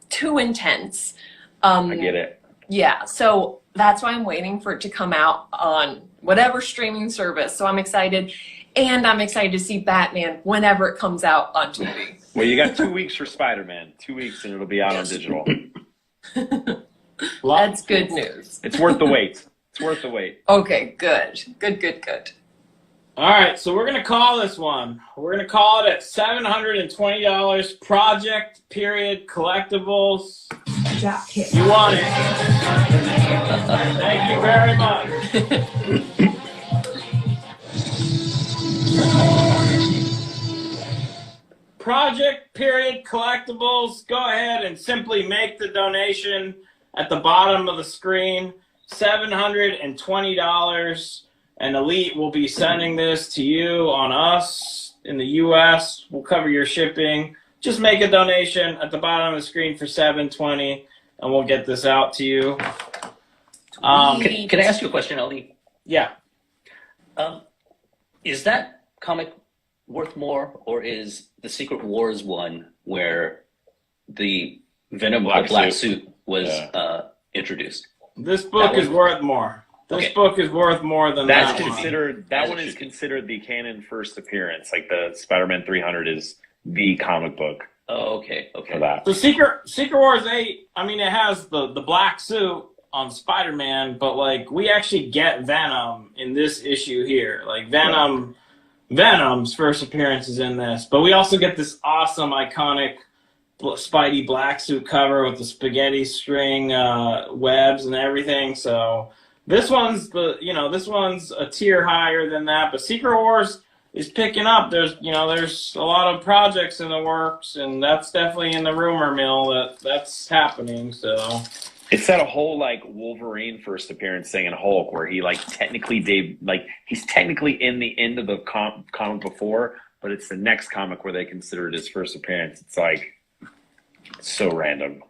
too intense. I get it. Yeah, so that's why I'm waiting for it to come out on whatever streaming service. So I'm excited. And I'm excited to see Batman whenever it comes out on TV. Well, you got 2 weeks for Spider-Man. 2 weeks and it'll be out on digital. That's good news. It's worth the wait. It's worth the wait. Okay, good. Good. All right, so we're gonna call this one. We're gonna call it at $720. Project period collectibles. You want it? Thank you very much. Project period collectibles. Go ahead and simply make the donation at the bottom of the screen. $720. And Elite will be sending this to you on us in the U.S. We'll cover your shipping. Just make a donation at the bottom of the screen for $720, and we'll get this out to you. Can I ask you a question, Ali? Yeah. Is that comic worth more, or is the Secret Wars one where the Venom black suit was introduced? This book is worth more. This book is worth more than That's that one. considered. That one is considered the canon first appearance. Like the Spider-Man 300 is the comic book Oh, okay. for that. The Secret Wars 8, I mean, it has the black suit on Spider-Man, but like we actually get Venom in this issue here. Like Venom's first appearance is in this, but we also get this awesome, iconic Spidey black suit cover with the spaghetti string webs and everything. So this one's a tier higher than that. But Secret Wars is picking up. There's a lot of projects in the works, and that's definitely in the rumor mill that's happening. So It's that whole like Wolverine first appearance thing in Hulk, where he he's technically in the end of the comic before, but it's the next comic where they consider it his first appearance. It's like so random.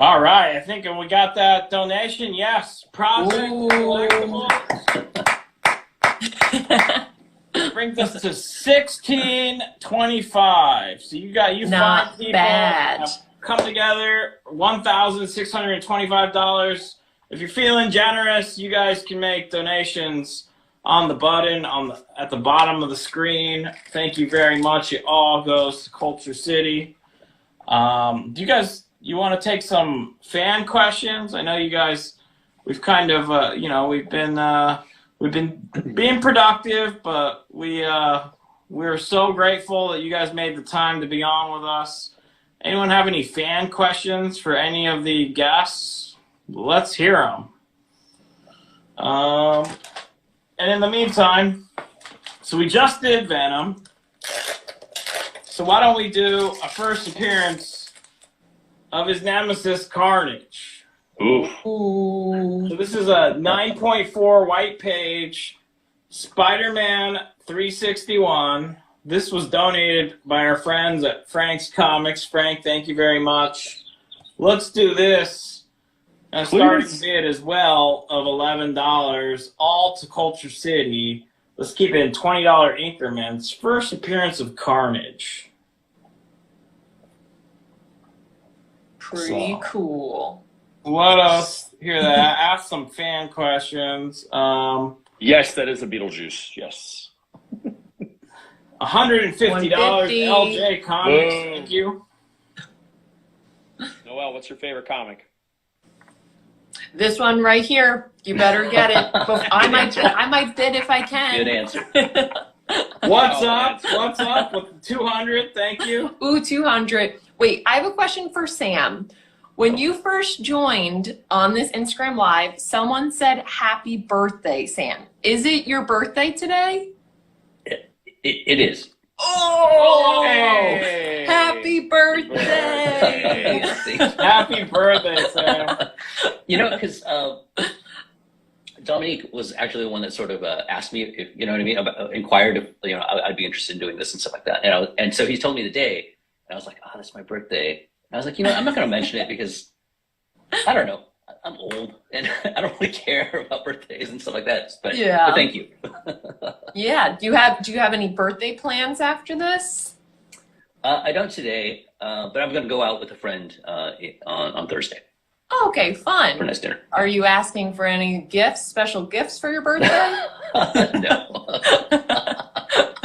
all right, I think we got that donation. Yes, project collectibles. Brings us to $16.25. So you Not five people bad. have come together. $1,625. If you're feeling generous, you guys can make donations on the button at the bottom of the screen. Thank you very much. It all goes to Culture City. Do you want to take some fan questions? I know you guys. We've kind of we've been being productive, but we're so grateful that you guys made the time to be on with us. Anyone have any fan questions for any of the guests? Let's hear them. And in the meantime, so we just did Venom. So why don't we do a first appearance of his nemesis, Carnage? Oof. So this is a 9.4 white page Spider-Man 361. This was donated by our friends at Frank's Comics. Frank, thank you very much. Let's do this. A starting bid as well of $11, all to Culture City. Let's keep it in $20 increments. First appearance of Carnage. Pretty cool. Let us hear that. Ask some fan questions. Yes, that is a Beetlejuice. Yes. $150, LJ Comics. Whoa. Thank you. Noel, what's your favorite comic? This one right here. You better get it. I might bid if I can. Good answer. What's up? What's up with 200? Thank you. Ooh, 200. Wait, I have a question for Sam. When you first joined on this Instagram Live, someone said, "Happy birthday, Sam." Is it your birthday today? It is. Oh! Hey! Happy birthday! Happy birthday, Sam. You know, because Dominique was actually the one that sort of asked me if, you know what I mean, inquired if, you know, I'd be interested in doing this and stuff like that. And so he told me the day, and I was like, oh, that's my birthday. And I was like, you know, I'm not going to mention it because I don't know. I'm old and I don't really care about birthdays and stuff like that. But thank you. Yeah. Do you have any birthday plans after this? I don't today, but I'm going to go out with a friend on Thursday Oh, okay, for a fun. nice dinner. Are you asking for any gifts, special gifts for your birthday? No.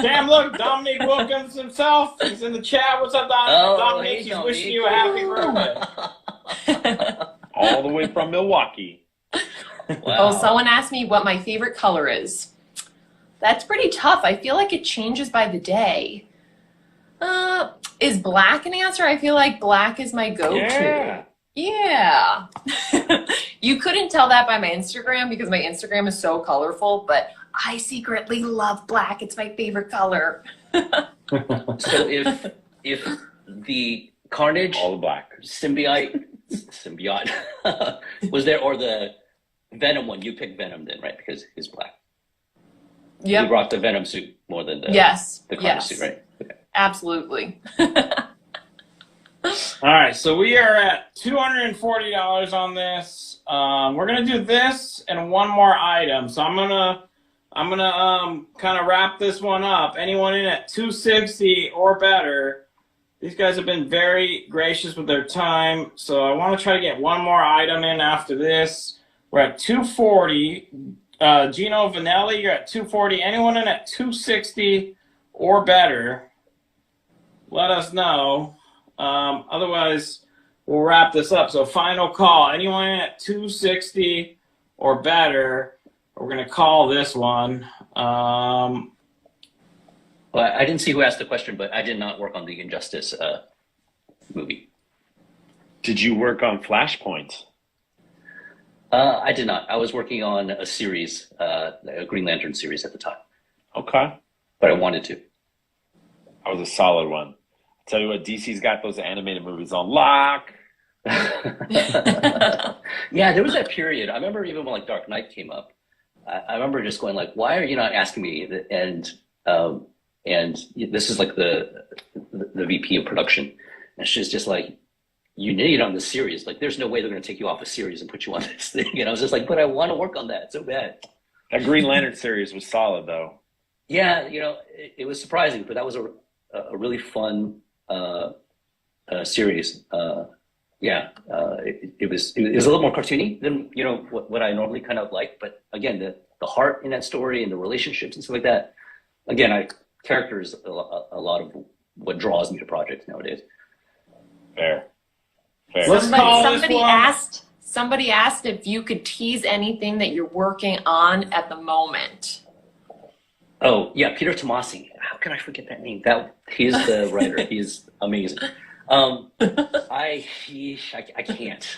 Sam, look, Dominique Wilkins himself. He's in the chat. What's up, Oh, Dominique? hey, He's Dominique. wishing you a happy birthday. All the way from Milwaukee. Wow. Oh, someone asked me what my favorite color is. That's pretty tough. I feel like it changes by the day. Is black an answer? I feel like black is my go-to. Yeah. Yeah. You couldn't tell that by my Instagram because my Instagram is so colorful, but I secretly love black. It's my favorite color. So if the Carnage All the black. symbiote was there, or the Venom one, you picked Venom then, right? Because he's black. You Yep. rocked the Venom suit more than the Yes. Carnage Yes. suit, right? Okay. Absolutely. All right, so we are at $240 on this. We're gonna do this and one more item. So I'm gonna kind of wrap this one up. Anyone in at 260 or better, these guys have been very gracious with their time. So I want to try to get one more item in after this. We're at 240. Gino Vanelli, you're at 240. Anyone in at 260 or better, let us know. Otherwise, we'll wrap this up. So final call. Anyone in at 260 or better, we're going to call this one. Well, I didn't see who asked the question, but I did not work on the Injustice movie. Did you work on Flashpoint? I did not. I was working on a series, a Green Lantern series at the time, Okay. but I wanted to. That was a solid one. I tell you what, DC's got those animated movies on lock. Yeah, there was that period. I remember even when like Dark Knight came up, I remember just going like, "Why are you not asking me?" And this is like the VP of production, and she's just like, "You need on the series. Like, there's no way they're going to take you off a series and put you on this thing." And I was just like, "But I want to work on that so bad." That Green Lantern series was solid, though. Yeah, you know, it was surprising, but that was a really fun series. It was a little more cartoony than, you know, what I normally kind of like. But again, the heart in that story and the relationships and stuff like that. Again, character is a lot of what draws me to projects nowadays. Fair. Let's call this one. Somebody asked if you could tease anything that you're working on at the moment. Oh yeah, Peter Tomasi. How can I forget that name? He's the writer. He's amazing. I can't.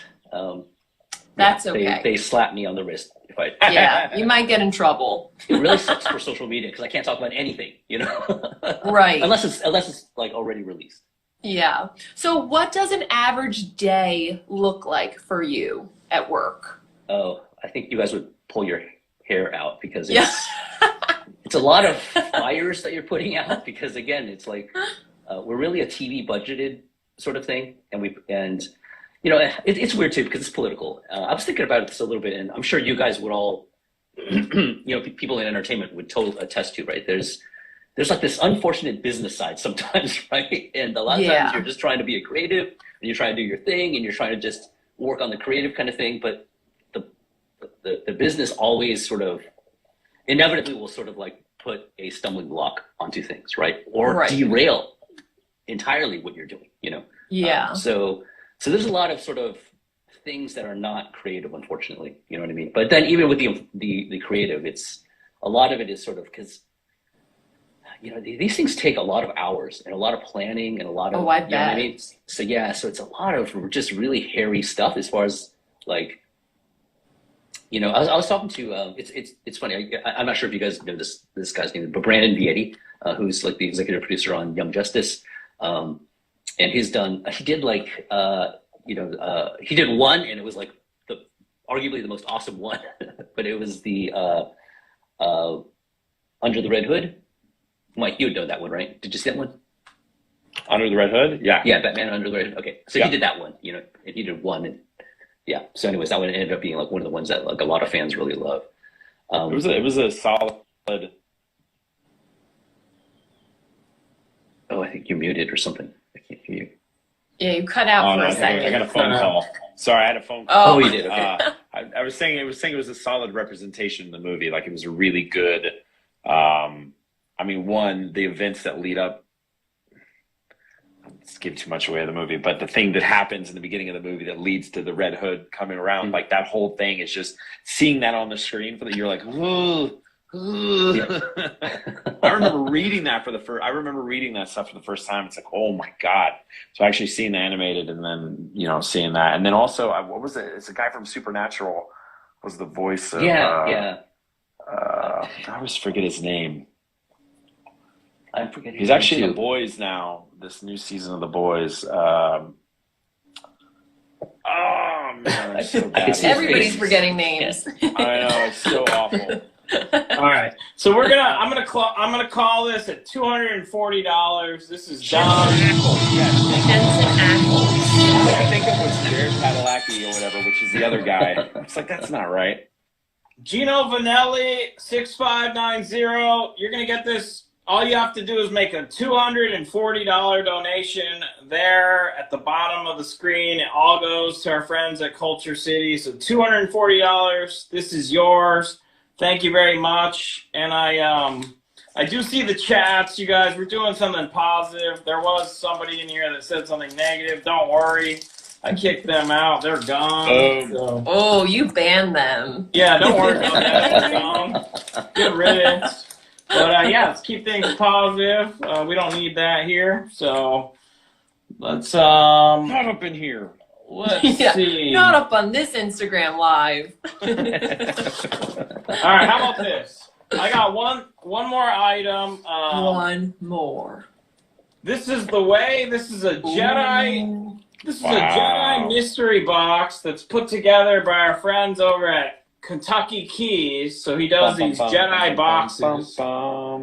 That's okay. They slap me on the wrist if I. Yeah, you might get in trouble. It really sucks for social media because I can't talk about anything, you know. Right. Unless it's like already released. Yeah. So what does an average day look like for you at work? Oh, I think you guys would pull your hair out because Yeah. it's a lot of fires that you're putting out because again, it's like we're really a TV budgeted sort of thing, and you know, it's weird too because it's political. I was thinking about this a little bit, and I'm sure you guys would all, you know, people in entertainment would totally attest to, right? There's like this unfortunate business side sometimes, right? And a lot of times you're just trying to be a creative, and you're trying to do your thing, and you're trying to just work on the creative kind of thing, but the business always sort of inevitably will sort of like put a stumbling block onto things, right? Or derail entirely what you're doing, you know? Yeah. So there's a lot of sort of things that are not creative, unfortunately, you know what I mean? But then even with the creative, it's a lot of it is sort of because these things take a lot of hours and a lot of planning and a lot of, Oh, I you know what I bet. mean? So yeah, so it's a lot of just really hairy stuff as far as like, I was talking to, it's funny. I'm not sure if you guys know this guy's name, but Brandon Vietti, who's like the executive producer on Young Justice. And he did like, he did one and it was like arguably the most awesome one, but it was the, Under the Red Hood. Mike, you would know that one, right? Did you see that one? Under the Red Hood? Yeah. Yeah, Batman Under the Red Hood. Okay, so Yeah. he did that one, and he did one, and yeah. So, anyways, that one ended up being like one of the ones that like a lot of fans really love. It was a solid. Oh, I think you're muted or something. I can't hear you. Yeah, you cut out Oh for no, a I second. got a phone call. Sorry, I had a phone call. Oh, you did. Okay. I was saying it was a solid representation in the movie. Like it was a really good. I mean, one, the events that lead up. Let's give too much away of the movie, but the thing that happens in the beginning of the movie that leads to the Red Hood coming around, like that whole thing is just seeing that on the screen for you're like, ooh. I remember reading that I remember reading that stuff for the first time. It's like, oh my God. So actually seeing the animated and then, seeing that. And then also, what was it? It's a guy from Supernatural was the voice of, Yeah. I always forget his name. I'm forgetting. He's actually in too. The Boys now, this new season of The Boys. Oh man, it's so I can bad. see his Everybody's face. forgetting names. I know, it's so awful. All right, so I'm gonna call this at $240. This is Don. Jensen Ackles. I think it was Jared Padalecki or whatever, which is the other guy. It's like, that's not right. Gino Vanelli, 6590. You're gonna get this. All you have to do is make a $240 donation there at the bottom of the screen. It all goes to our friends at Culture City. So $240. This is yours. Thank you very much. And I do see the chats, you guys. We're doing something positive. There was somebody in here that said something negative. Don't worry. I kicked them out. They're gone. So. Oh, you banned them. Yeah, don't worry about that. They're gone. Good riddance. But yeah, let's keep things positive. We don't need that here. So let's Not up in here. Yeah, see. not up on this Instagram live. All right, how about this? I got one more item. One more. This is the way. This is a Jedi. Ooh. This is Wow. a Jedi mystery box that's put together by our friends over at Kentucky Keys. So he does these Jedi boxes. So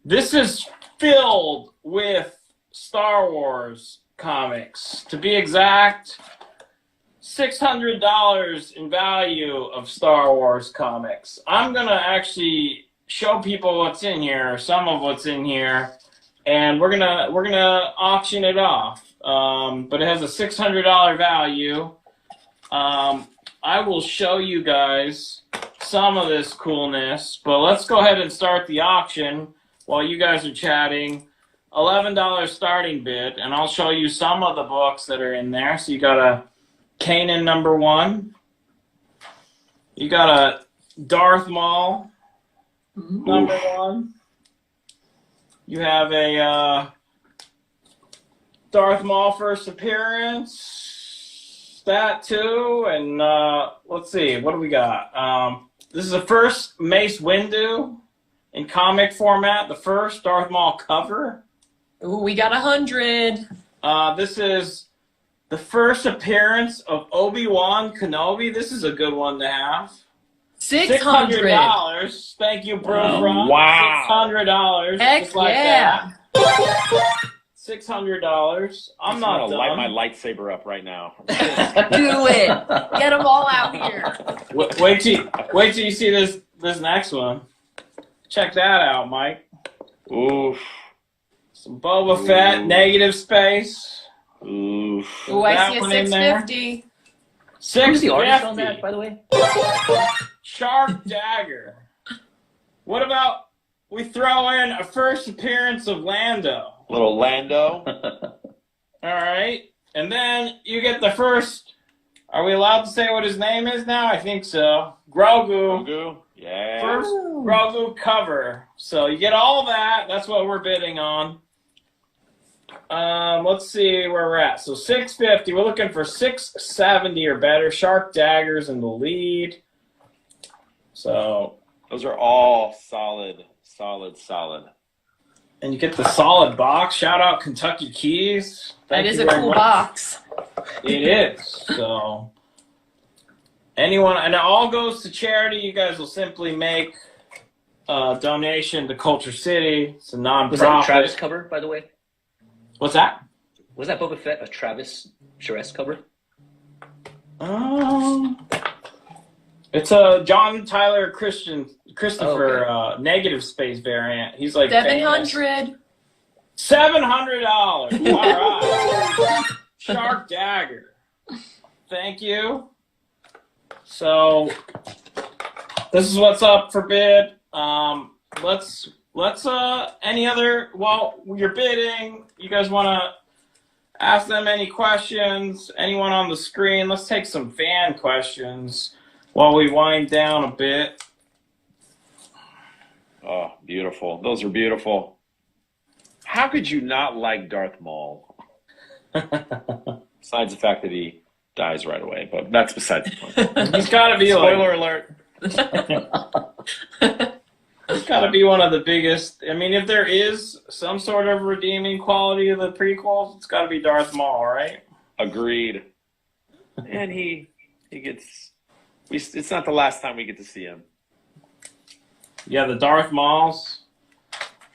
this is filled with Star Wars comics. To be exact, $600 in value of Star Wars comics. I'm gonna actually show people what's in here, some of what's in here, and we're gonna auction it off. But it has a $600 value. I will show you guys some of this coolness, but let's go ahead and start the auction while you guys are chatting. $11 starting bid, and I'll show you some of the books that are in there. So you got a Kanan #1. You got a Darth Maul #1. You have a Darth Maul first appearance. That too, and let's see, what do we got? This is the first Mace Windu in comic format, the first Darth Maul cover. Ooh, we got 100. This is the first appearance of Obi-Wan Kenobi. This is a good one to have. $600. $600. Thank you, Bro. Wow. $600. Heck just like yeah. that. $600. I'm not gonna done. light my lightsaber up right now. Do it. Get them all out here. Wait till you see this next one. Check that out, Mike. Oof. Some Boba Fett, negative space. Oof. Ooh, I That see a one in there. 650. Who's the artist on 650. that, by the way? Sharp Dagger. What about we throw in a first appearance of Lando? Little Lando. All right. And then you get the first. Are we allowed to say what his name is now? I think so. Grogu. Grogu. Yeah. First Ooh. Grogu cover. So you get all that. That's what we're bidding on. Let's see where we're at. So 650. We're looking for 670 or better. Shark Daggers in the lead. So, Those are all solid. and you get the solid box. Shout out Kentucky Keys. That Thank is you a very cool much. box. It is. So anyone, and it all goes to charity. You guys will simply make a donation to Culture City. It's a nonprofit. Was that a Travis cover, by the way? What's that? Was that Boba Fett a Travis Charest cover? It's a John Tyler Christopher negative space variant. He's like $700. $700. All right. Shark Dagger. Thank you. So this is what's up for bid. Let's any other, while you're bidding, you guys want to ask them any questions? Anyone on the screen? Let's take some fan questions while we wind down a bit. Oh, beautiful. Those are beautiful. How could you not like Darth Maul? Besides the fact that he dies right away, but that's besides the point. He's got to be Spoiler alert. It's got to be one of the biggest. I mean, if there is some sort of redeeming quality of the prequels, it's got to be Darth Maul, right? Agreed. And he gets. It's not the last time we get to see him. Yeah, the Darth Mauls.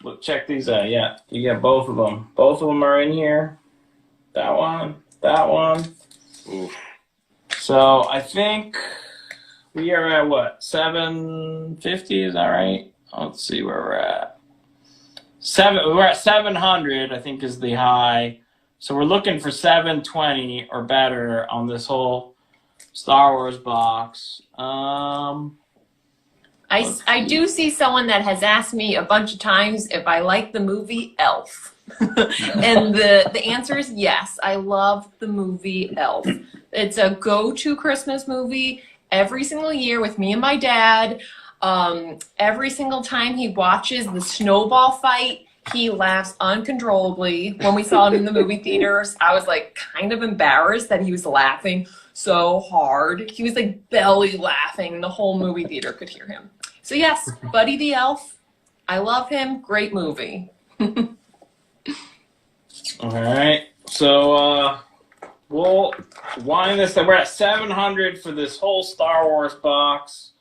Look, check these out. Yeah, you get both of them. Both of them are in here. That one, that one. Oof. So I think we are at what, 750? Is that right? Let's see where we're at. We're at 700. I think is the high. So we're looking for 720 or better on this whole Star Wars box. I do see someone that has asked me a bunch of times if I like the movie Elf. And the answer is yes. I love the movie Elf. It's a go-to Christmas movie every single year with me and my dad. Every single time he watches the snowball fight, he laughs uncontrollably. When we saw it in the movie theaters, I was like kind of embarrassed that he was laughing so hard. He was like belly laughing. The whole movie theater could hear him. So yes, Buddy the Elf. I love him. Great movie. All right. So we'll wind this. We're at 700 for this whole Star Wars box.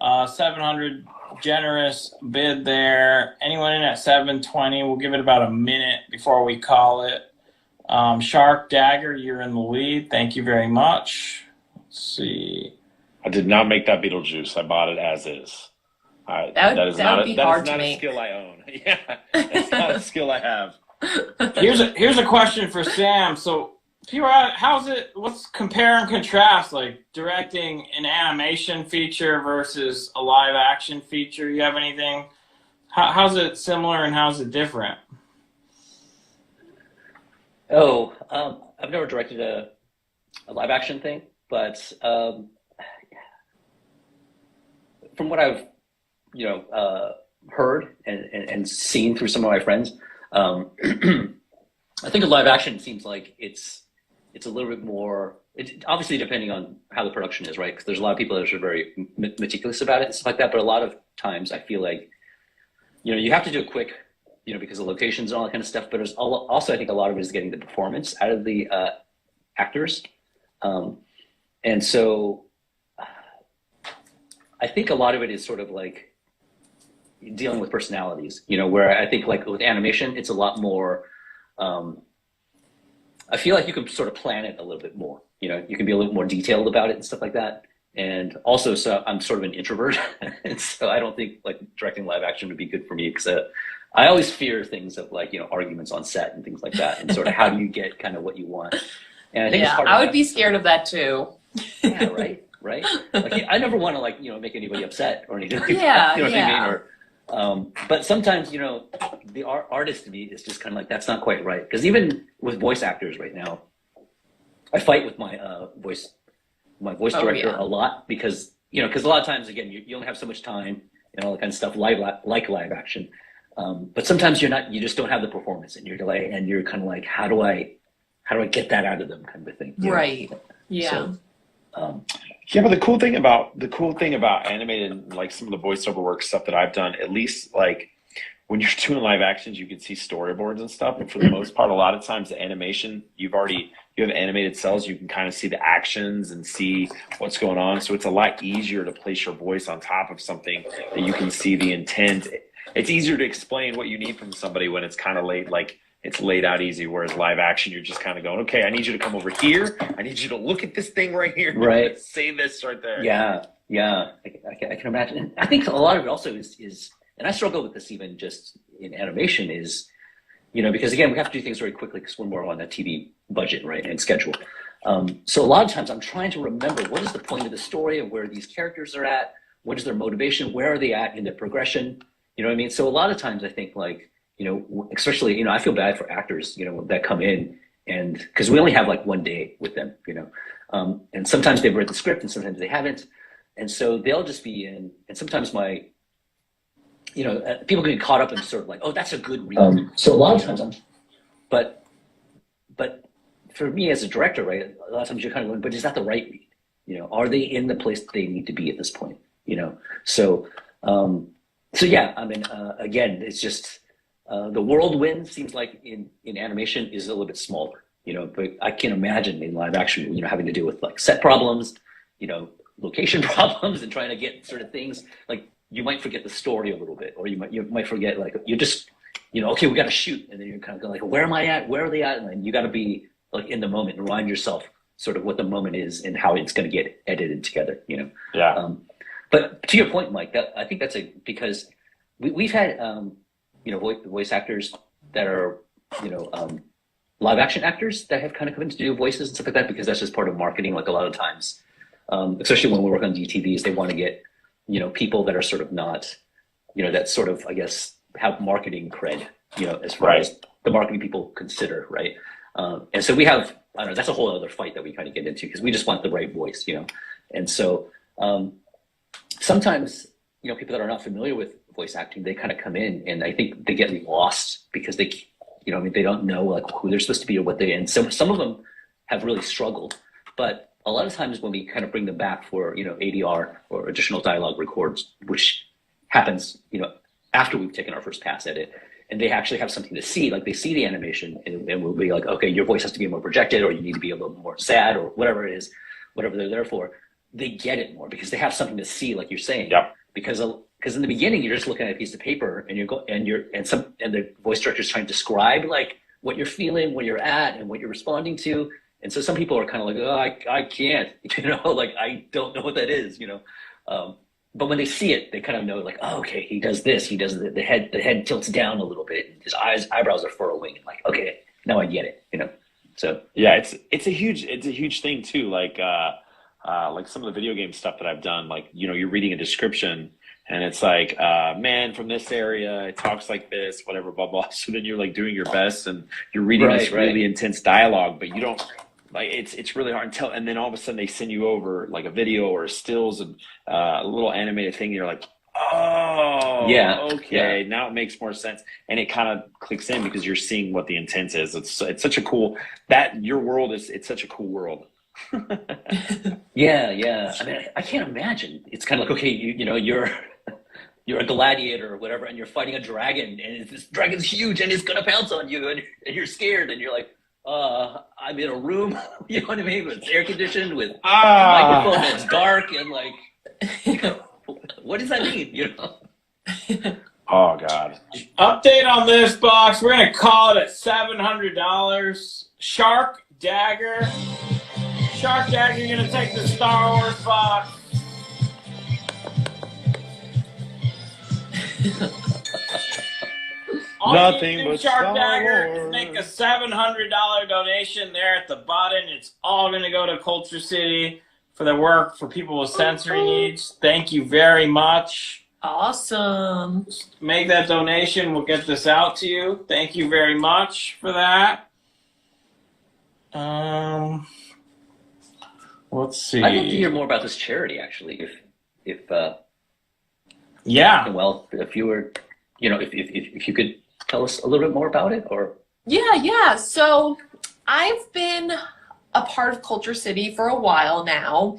700 generous bid there. Anyone in at 720? We'll give it about a minute before we call it. Shark Dagger, you're in the lead. Thank you very much. Let's see. I did not make that Beetlejuice. I bought it as is. That would be hard to make. That is not a skill I own. Yeah, that's not a skill I have. Here's a question for Sam. So, let's compare and contrast, like directing an animation feature versus a live action feature. You have anything? How's it similar and how's it different? I've never directed a live action thing, but from what I've heard and seen through some of my friends, I think a live action seems like it's a little bit more. Obviously, depending on how the production is, right? Because there's a lot of people that are very meticulous about it and stuff like that. But a lot of times, I feel like you have to do it quick, because of locations and all that kind of stuff. But there's also, I think a lot of it is getting the performance out of the actors, and so I think a lot of it is sort of like dealing with personalities. Where I think like with animation, it's a lot more. I feel like you can sort of plan it a little bit more. You can be a little more detailed about it and stuff like that. And also, so I'm sort of an introvert, and so I don't think like directing live action would be good for me because I always fear things of like arguments on set and things like that, and sort of how do you get kind of what you want. And I think I would be scared of that too. Yeah, right. Like, I never want to make anybody upset or anything. Like Yeah, that, what yeah. I mean? But sometimes the artist to me is just kind of like that's not quite right, because even with voice actors right now, I fight with my voice director a lot because you know, because a lot of times, again, you only have so much time and all that kind of stuff, like live action. But sometimes you just don't have the performance, and you're kind of like, how do I get that out of them, kind of a thing. Right. Yeah. So, Yeah, but the cool thing about animated and like some of the voiceover work stuff that I've done, at least like when you're doing live actions, you can see storyboards and stuff. And for the most part, a lot of times the animation, you have animated cells, you can kind of see the actions and see what's going on. So it's a lot easier to place your voice on top of something that you can see the intent. It's easier to explain what you need from somebody when it's kind of late, like it's laid out easy. Whereas live action, you're just kind of going, okay, I need you to come over here. I need you to look at this thing right here. Right. Say this right there. yeah, I can imagine. And I think a lot of it also is, and I struggle with this even just in animation is, you know, because again, we have to do things very quickly because we're more on that TV budget, right, and schedule. So a lot of times I'm trying to remember what is the point of the story and where these characters are at, what is their motivation, where are they at in their progression, you know what I mean? So a lot of times I think like, you know, especially, you know, I feel bad for actors, you know, that come in and because we only have like one day with them, you know, and sometimes they've read the script and sometimes they haven't. And so they'll just be in, and sometimes you know, people can get caught up in sort of like, oh, that's a good read. So a lot of times but for me as a director, right, a lot of times you're kind of going, but is that the right read? You know, are they in the place that they need to be at this point? You know, so yeah, I mean, again, it's just the whirlwind seems like in animation is a little bit smaller, you know, but I can imagine in live action, you know, having to deal with like set problems, you know, location problems and trying to get sort of things like you might forget the story a little bit, or you might forget like you just, you know, okay, we got to shoot, and then you're kind of going like, where am I at? Where are they at? And then you got to be like in the moment and remind yourself sort of what the moment is and how it's going to get edited together, you know. Yeah. But to your point, Mike, I think that's because we've had you know, voice actors that are, you know, live action actors that have kind of come in to do voices and stuff like that, because that's just part of marketing. Like a lot of times, especially when we work on DTVs, they want to get, you know, people that are sort of not, you know, that sort of, I guess, have marketing cred, you know, as far as the marketing people consider, right? And so we have, I don't know, that's a whole other fight that we kind of get into because we just want the right voice, you know? And so sometimes, you know, people that are not familiar with voice acting, they kind of come in and I think they get lost because they, you know, I mean, they don't know like who they're supposed to be or what they, and so some of them have really struggled, but a lot of times when we kind of bring them back for, you know, ADR or additional dialogue records, which happens, you know, after we've taken our first pass at it, and they actually have something to see, like they see the animation and we'll be like, okay, your voice has to be more projected or you need to be a little more sad or whatever it is, whatever they're there for, they get it more because they have something to see, like you're saying. Yeah. Because in the beginning you're just looking at a piece of paper and and the voice director is trying to describe like what you're feeling, where you're at, and what you're responding to. And so some people are kind of like, oh, I can't, you know, like I don't know what that is, you know. But when they see it, they kind of know like, oh, okay, he does this, he does the head tilts down a little bit, and his eyebrows are furrowing, and like, okay, now I get it, you know. So yeah, it's a huge thing too. Like some of the video game stuff that I've done, like, you know, you're reading a description and it's like, man from this area, it talks like this, whatever, blah, blah. So then you're like doing your best and you're reading this really intense dialogue, but you don't like, it's really hard to tell. And then all of a sudden they send you over like a video or stills and a little animated thing. And you're like, oh, yeah, okay. Yeah. Now it makes more sense. And it kind of clicks in because you're seeing what the intent is. It's such a cool, your world it's such a cool world. yeah. I mean, I can't imagine. It's kind of like, okay, you know, you're a gladiator or whatever, and you're fighting a dragon, and this dragon's huge, and it's gonna pounce on you, and you're scared, and you're like, I'm in a room, you know what I mean, with air conditioned, with a microphone that's dark, and like, you know, what does that mean, you know? Oh God. Update on this box. We're gonna call it at $700. Shark Dagger. Shark Dagger, you're gonna take the Star Wars box. Nothing but Shark Star Dagger. Wars. Make a $700 donation there at the bottom. It's all gonna go to Culture City for their work for people with sensory needs. Thank you very much. Awesome. Make that donation. We'll get this out to you. Thank you very much for that. Let's see. I'd love to hear more about this charity, actually. if Yeah. well, if you were, if you could tell us a little bit more about it, or Yeah. So I've been a part of Culture City for a while now.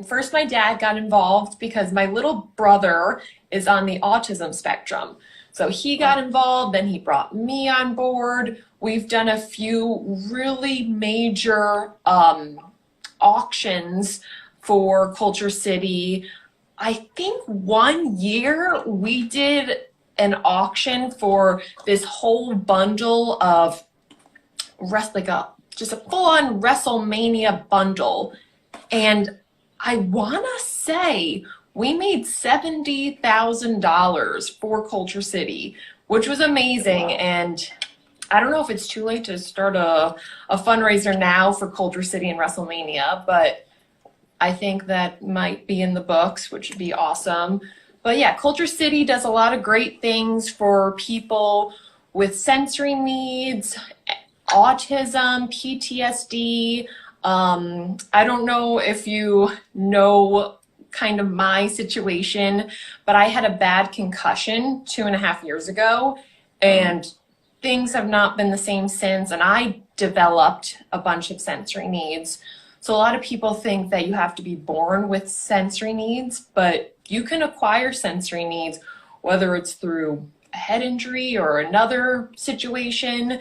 First, my dad got involved because my little brother is on the autism spectrum. So he got involved, then he brought me on board. We've done a few really major auctions for Culture City. I think one year we did an auction for this whole bundle of just a full-on WrestleMania bundle. And I want to say we made $70,000 for Culture City, which was amazing. Wow. And I don't know if it's too late to start a fundraiser now for Culture City and WrestleMania, but I think that might be in the books, which would be awesome. But yeah, Culture City does a lot of great things for people with sensory needs, autism, PTSD. I don't know if you know kind of my situation, but I had a bad concussion 2.5 years ago, and things have not been the same since, and I developed a bunch of sensory needs. So a lot of people think that you have to be born with sensory needs, but you can acquire sensory needs, whether it's through a head injury or another situation.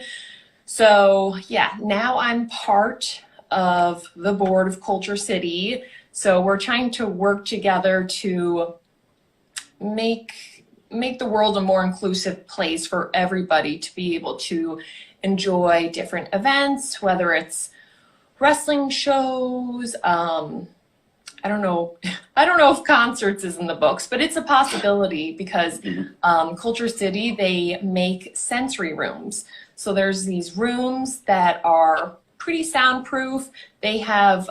So yeah, now I'm part of the board of Culture City. So we're trying to work together to make the world a more inclusive place for everybody to be able to enjoy different events, whether it's wrestling shows. I don't know if concerts is in the books, but it's a possibility because Culture City, they make sensory rooms. So there's these rooms that are pretty soundproof. They have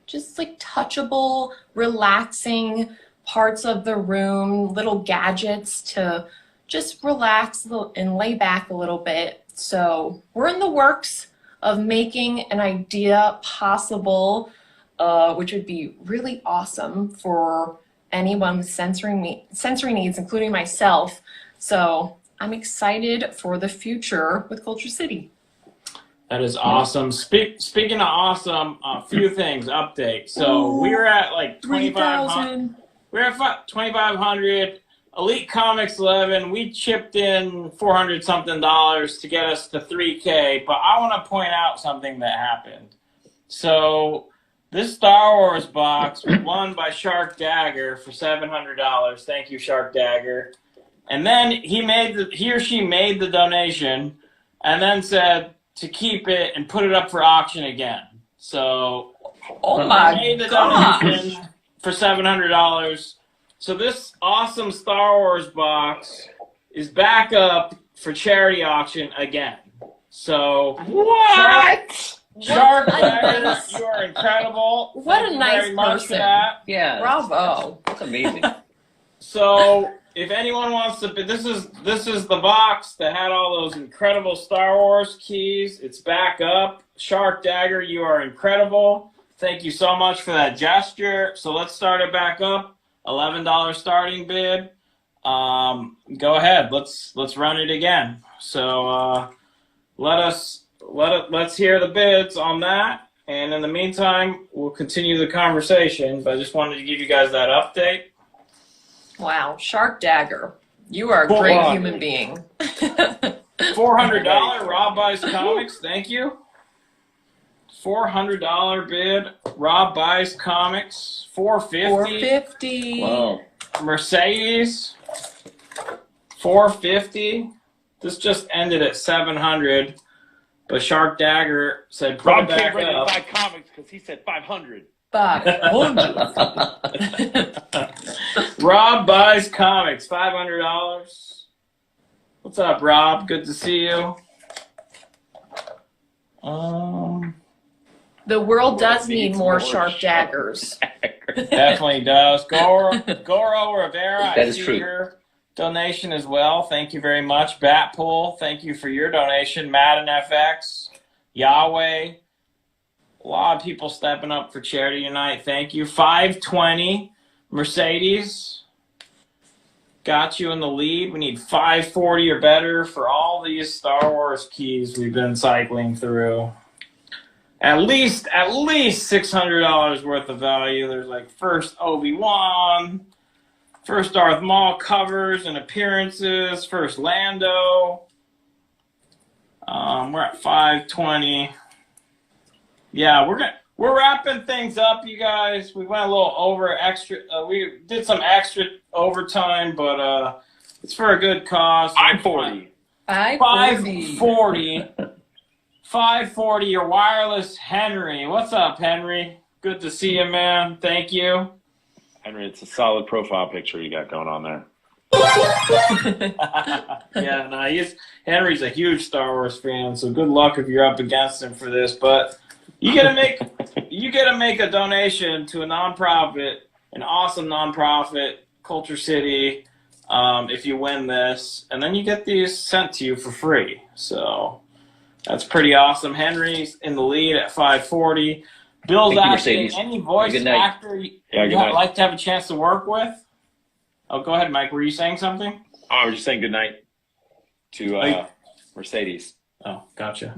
just like touchable, relaxing parts of the room, little gadgets to just relax and lay back a little bit. So we're in the works of making an idea possible, which would be really awesome for anyone with sensory needs, including myself. So I'm excited for the future with Culture City. That is awesome. Speaking of awesome, a few things, update. So we were at like 2,500. We're at 2,500. Elite Comics 11, we chipped in $400 something to get us to 3K, but I want to point out something that happened. So this Star Wars box was won by Shark Dagger for $700. Thank you, Shark Dagger. And then he or she made the donation and then said to keep it and put it up for auction again. So Oh my made the gosh. donation for $700. So this awesome Star Wars box is back up for charity auction again. So What? Shark What a Dagger, nice- you are incredible. What Thank a you nice very much for person. that. yeah, Bravo. that's amazing. So if anyone wants to, this is the box that had all those incredible Star Wars keys. It's back up. Shark Dagger, you are incredible. Thank you so much for that gesture. So let's start it back up. $11 starting bid. Go ahead. Let's run it again. So let's hear the bids on that. And in the meantime, we'll continue the conversation. But I just wanted to give you guys that update. Wow, Shark Dagger. You are a great Wow. human being. $400 Rob Buys Comics. Thank you. $400 bid. Rob Buys Comics. $450. $450. Wow. Mercedes. $450. This just ended at $700. But Shark Dagger said put Rob it back can't ready to up. buy comics because he said 500. Rob Buys Comics. $500. What's up, Rob? Good to see you. The world does needs need more more Shark Shark Daggers. Definitely does. Goro Rivera, That I is see true. your donation as well. Thank you very much. Batpool, thank you for your donation. Madden FX, Yahweh. A lot of people stepping up for charity tonight. Thank you. 520. Mercedes got you in the lead. We need 540 or better for all these Star Wars keys we've been cycling through. At least $600 worth of value. There's like first Obi-Wan, first Darth Maul covers and appearances, first Lando. We're at 520. Yeah, we're wrapping things up, you guys. We went a little over extra. We did some extra overtime, but it's for a good cause. 540. 540. 540, your wireless Henry. What's up, Henry? Good to see you, man. Thank you. Henry, it's a solid profile picture you got going on there. Yeah, no, Henry's a huge Star Wars fan, so good luck if you're up against him for this. But you get to make a donation to a nonprofit, an awesome nonprofit, Culture City, if you win this, and then you get these sent to you for free. So that's pretty awesome. Henry's in the lead at 540. Bill's asking, any voice actor you'd like to have a chance to work with? Oh, go ahead, Mike. Were you saying something? Oh, I was just saying good night to Mercedes. Oh, gotcha.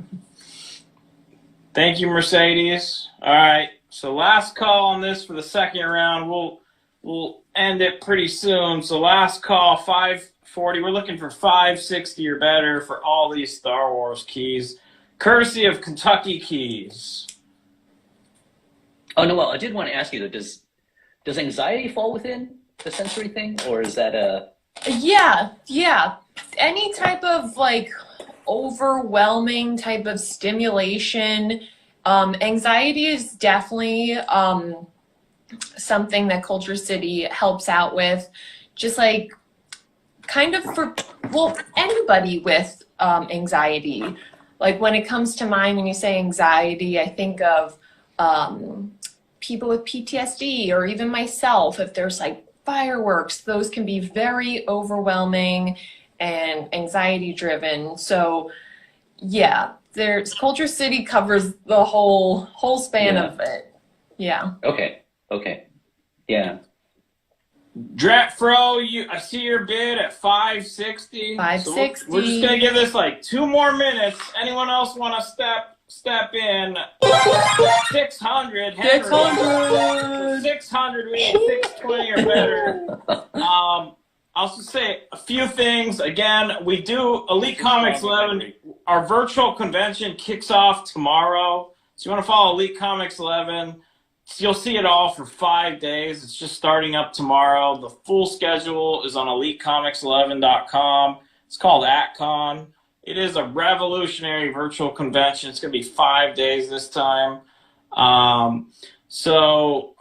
Thank you, Mercedes. All right. So last call on this for the second round. We'll end it pretty soon. So last call, 540. We're looking for 560 or better for all these Star Wars keys, courtesy of Kentucky Keys. Oh, Noel, I did want to ask you, though, does anxiety fall within the sensory thing, or is that a... Yeah. Any type of like overwhelming type of stimulation, anxiety is definitely something that Culture City helps out with. Just like kind of for, well, anybody with anxiety. Like when it comes to mind, when you say anxiety, I think of people with PTSD, or even myself. If there's like fireworks, those can be very overwhelming and anxiety driven. So yeah, there's Culture City covers the whole span of it. Yeah. Okay. Yeah. Dratfro, I see your bid at 560. 560. So we're just gonna give this like 2 more minutes. Anyone else want to step in? 600. Henry. 600. We need 620 or better. I'll just say a few things. Again, we do Elite Comics 11. Our virtual convention kicks off tomorrow. So you want to follow Elite Comics 11. So you'll see it all for 5 days. It's just starting up tomorrow. The full schedule is on EliteComics11.com. It's called AtCon. It is a revolutionary virtual convention. It's going to be 5 days this time. So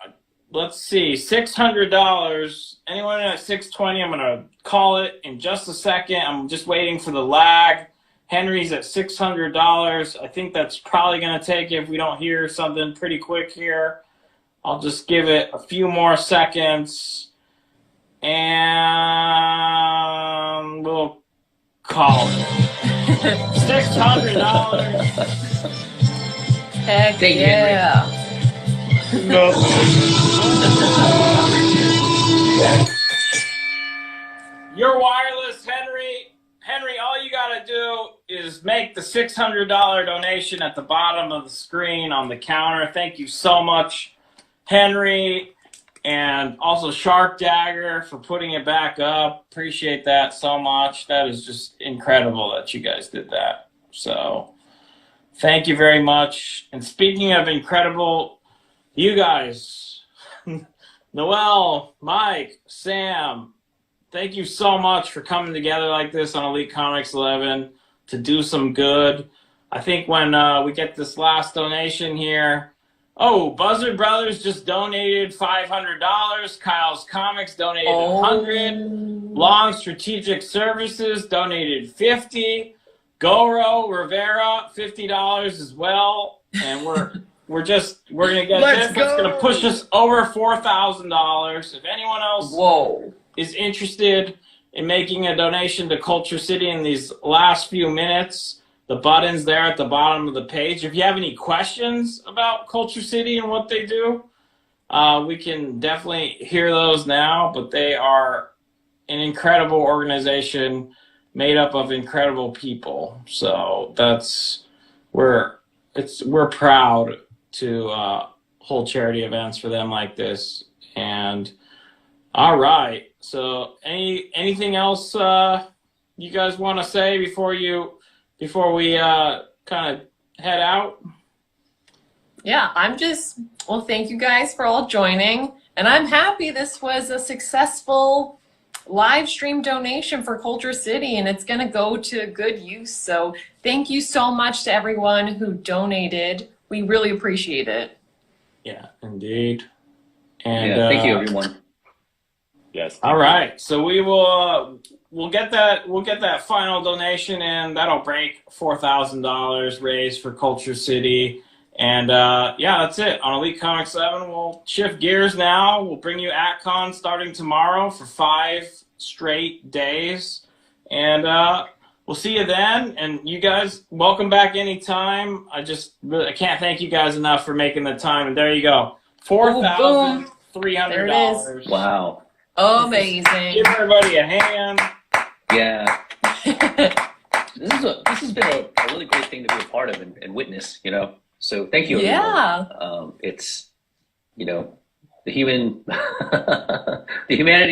let's see, $600. Anyone at 620, I'm going to call it in just a second. I'm just waiting for the lag. Henry's at $600. I think that's probably going to take it if we don't hear something pretty quick here. I'll just give it a few more seconds, and we'll call it. $600. Heck Thank you, yeah. Your wireless, Henry. Henry, all you got to do is make the $600 donation at the bottom of the screen on the counter. Thank you so much, Henry, and also Shark Dagger for putting it back up. Appreciate that so much. That is just incredible that you guys did that. So thank you very much. And speaking of incredible, you guys, Noel, Mike, Sam, thank you so much for coming together like this on Elite Comics 11 to do some good. I think when we get this last donation here, Buzzard Brothers just donated $500. Kyle's Comics donated $100. Long Strategic Services donated $50. Goro Rivera $50 as well. And we're gonna get this. It's gonna push us over $4,000. If anyone else is interested in making a donation to Culture City in these last few minutes, the button's there at the bottom of the page. If you have any questions about Culture City and what they do, we can definitely hear those now, but they are an incredible organization made up of incredible people. So we're proud to hold charity events for them like this. And all right, so anything else you guys want to say before we kind of head out? Yeah, well, thank you guys for all joining. And I'm happy this was a successful live stream donation for Culture City, and it's going to go to good use. So thank you so much to everyone who donated. We really appreciate it. Yeah, indeed. And Yeah, thank you, everyone. Yes. All right, so we'll get that final donation, and that'll break $4,000 raised for Culture City. And yeah, that's it. On Elite Comics 7, we'll shift gears now. We'll bring you AtCon starting tomorrow for 5 straight days. And we'll see you then. And you guys, welcome back anytime. I can't thank you guys enough for making the time. And there you go. $4,300. Wow. Wow. Amazing. Give everybody a hand. Yeah. This has been a really great thing to be a part of and witness, you know. So thank you, everyone. Yeah. It's, you know, the humanity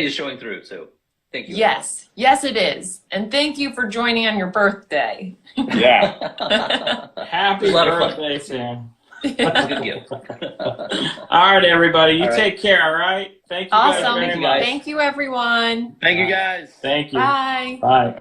is showing through. So thank you. Yes, it is. And thank you for joining on your birthday. Yeah. Happy A lot of fun. birthday, Sam. That's a good gift. All right, everybody. You All right. take care, all right? Thank you Awesome. guys very Thank you, much. guys. Thank you, everyone. Thank you guys. Thank you. Bye. Bye.